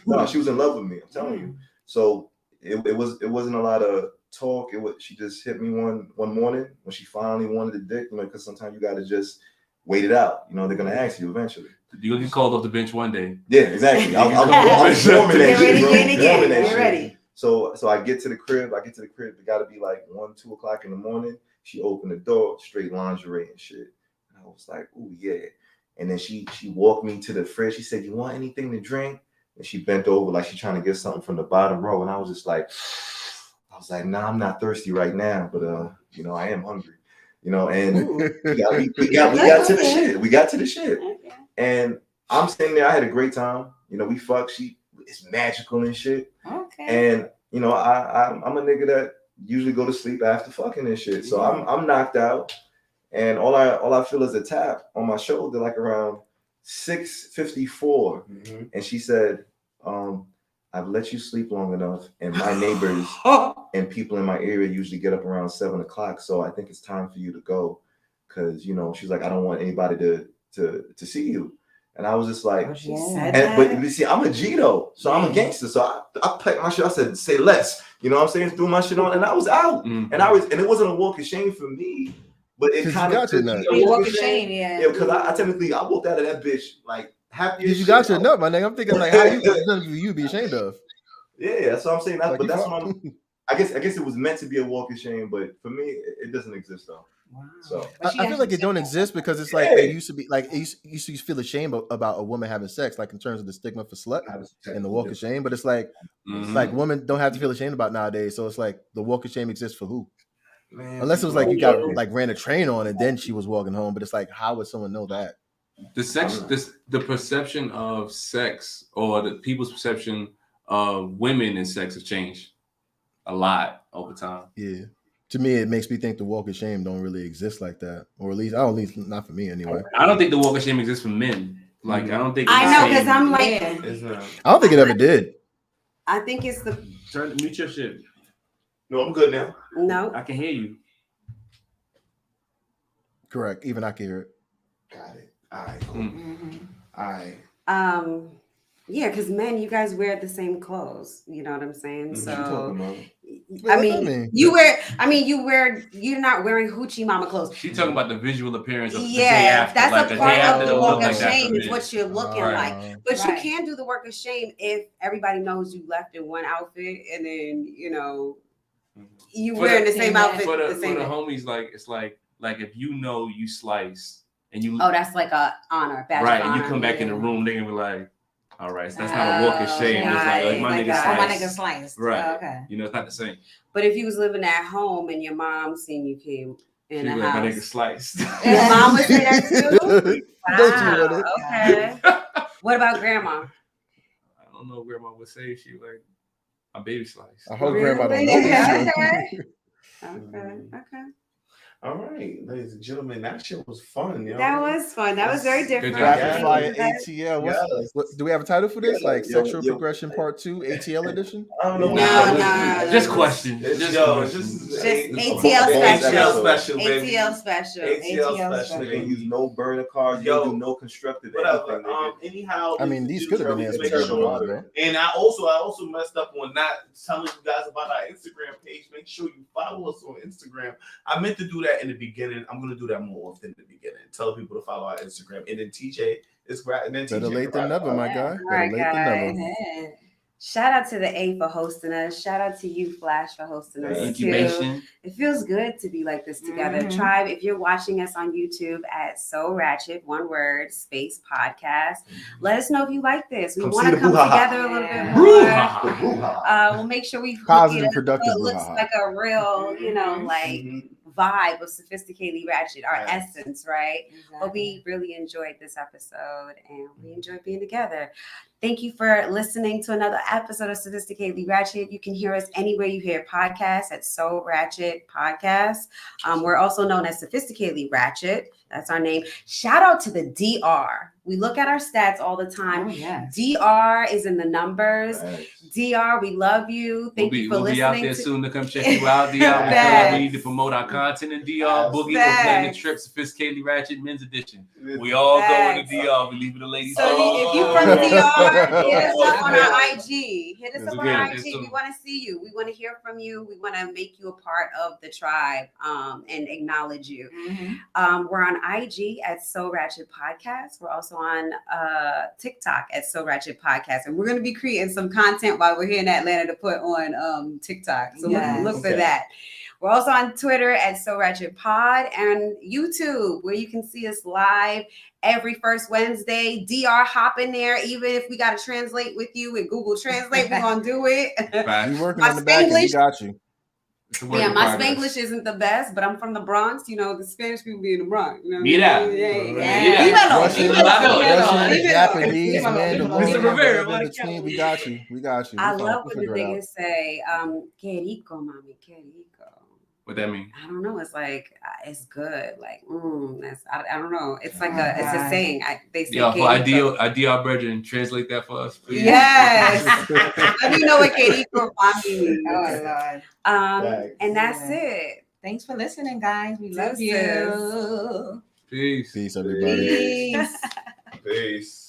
No, she was in love with me. I'm telling you. So it wasn't a lot of talk. She just hit me one morning when she finally wanted the dick. Because sometimes you got to just wait it out. They're gonna ask you eventually. You'll get called off the bench one day. Yeah, exactly. I'm forming that shit, bro. Get ready. So I get to the crib. It got to be like 1-2 o'clock in the morning. She opened the door, straight lingerie and shit. And I was like, ooh, yeah. And then she walked me to the fridge. She said, you want anything to drink? And she bent over like she's trying to get something from the bottom row. And I was just like, nah, I'm not thirsty right now. But, I am hungry. And we got to the shit. We got to the shit. Okay. And I'm sitting there. I had a great time. We fucked. It's magical and shit. Okay. And I'm a nigga that usually go to sleep after fucking and shit. So I'm knocked out, and all I feel is a tap on my shoulder, like around 6:54. And she said, "I've let you sleep long enough, and my neighbors and people in my area usually get up around 7 o'clock. So I think it's time for you to go, because she's like, I don't want anybody to see you." And I was just like, but you see, I'm a G though, so I'm a gangster. So I packed my shit. I said, say less. You know what I'm saying? Threw my shit on, and I was out. And it wasn't a walk of shame for me, but it kind of walk of shame. Yeah, because I technically I walked out of that bitch like happy. You got your nut, my nigga. I'm thinking like how you be ashamed of. Yeah, that's what I'm saying. But that's what I guess it was meant to be a walk of shame, but for me, it doesn't exist though. Wow. So I feel like it don't exist because it's like they used to be like you used to feel ashamed about a woman having sex, like in terms of the stigma for slut and the walk of shame. But it's like women don't have to feel ashamed about nowadays. So it's like the walk of shame exists for who? Man, unless it was like you got like ran a train on and then she was walking home. But it's like, how would someone know that? The perception of sex or the people's perception of women and sex has changed a lot over time. Yeah. To me, it makes me think the walk of shame don't really exist like that, or at least not for me anyway. I don't think the walk of shame exists for men. Like I don't think. I know because I'm like, I don't think it ever did. I think it's the mute your shit. No, I'm good now. No, I can hear you. Correct. Even I can hear it. Got it. All right. Cool. All right. Yeah, because men, you guys wear the same clothes. You know what I'm saying? So, you're not wearing hoochie mama clothes. She's talking about the visual appearance of the day after. That's like a part of the walk of like shame. Is what you're looking like. But Right. you can do the work of shame if everybody knows you left in one outfit, and then you wearing the same outfit. For the homies, like it's like if you know you slice and you. Oh, that's like a honor badge. Right, of and honor. you come back in the room, they're gonna be like, all right, so that's not a walk of shame. It's like my nigga sliced. Right. Oh, okay. It's not the same. But if you was living at home and your mom seen you came in the house, my nigga sliced. Your mom would say that too? Wow. Okay. What about grandma? I don't know. Grandma would say she like my baby slice. I hope grandma don't know. Okay. All right, ladies and gentlemen, that shit was fun. That was fun. That was very different. Rapid fire ATL. What, do we have a title for this? Like Sexual Progression Part 2 ATL edition? I don't know. No. Just questions. Just ATL special. ATL special. ATL special. They use no burner cards. They do no constructive. Whatever. Anyhow, I mean, these could have been answered. And I also messed up on not telling you guys about our Instagram page. Make sure you follow us on Instagram. I meant to do that in the beginning. I'm gonna do that more often in the beginning. Tell people to follow our Instagram. And then TJ is great. And then better TJ late than never, my guy. All right, guys. Shout out to the A for hosting us. Shout out to you, Flash, for hosting us too. It feels good to be like this together. Tribe, if you're watching us on YouTube at SoRatchet, one word, space podcast, let us know if you like this. We want to come together a little bit more. We'll make sure we positive, productive. It looks like a real, vibe of Sophisticatedly Ratchet, our essence, right? Exactly. But we really enjoyed this episode and we enjoyed being together. Thank you for listening to another episode of Sophisticatedly Ratchet. You can hear us anywhere you hear podcasts at SoRatchet Podcast. We're also known as Sophisticatedly Ratchet. That's our name. Shout out to the DR. We look at our stats all the time. Oh, yes. DR is in the numbers. Right. DR, we love you. Thank you for listening. We'll be out there soon to come check you out, DR. We need to promote our content in DR. Boogie, we're planning the trip, Sophisticatedly Ratchet Men's Edition. We all going to DR. We leaving the ladies. So if you're from DR, hit us up on our IG. Hit us up on our IG. We want to see you. We want to hear from you. We want to make you a part of the tribe and acknowledge you. We're on IG at SoRatchet Podcast. We're also on TikTok at SoRatchet Podcast, and we're going to be creating some content while we're here in Atlanta to put on TikTok. So look for that. We're also on Twitter at SoRatchet Pod and YouTube, where you can see us live every first Wednesday. DR, hop in there. Even if we got to translate with you with Google Translate, we're going to do it. We're working on the back end. We got you. Yeah, my Spanglish isn't the best, but I'm from the Bronx. The Spanish people be in the Bronx. Mira. Russian, Japanese, Mandarin, between. We got you. I love when the niggas say, "Que rico, mami, que rico." What that mean? I don't know. It's like it's good. Like that's I don't know. It's like it's a saying. They say. Yo, for ideal brethren, translate that for us, please. Yes. Let me know what que rico means. Oh Lord. And that's it. Thanks for listening, guys. We love you. Peace. Peace, everybody. Peace. Peace.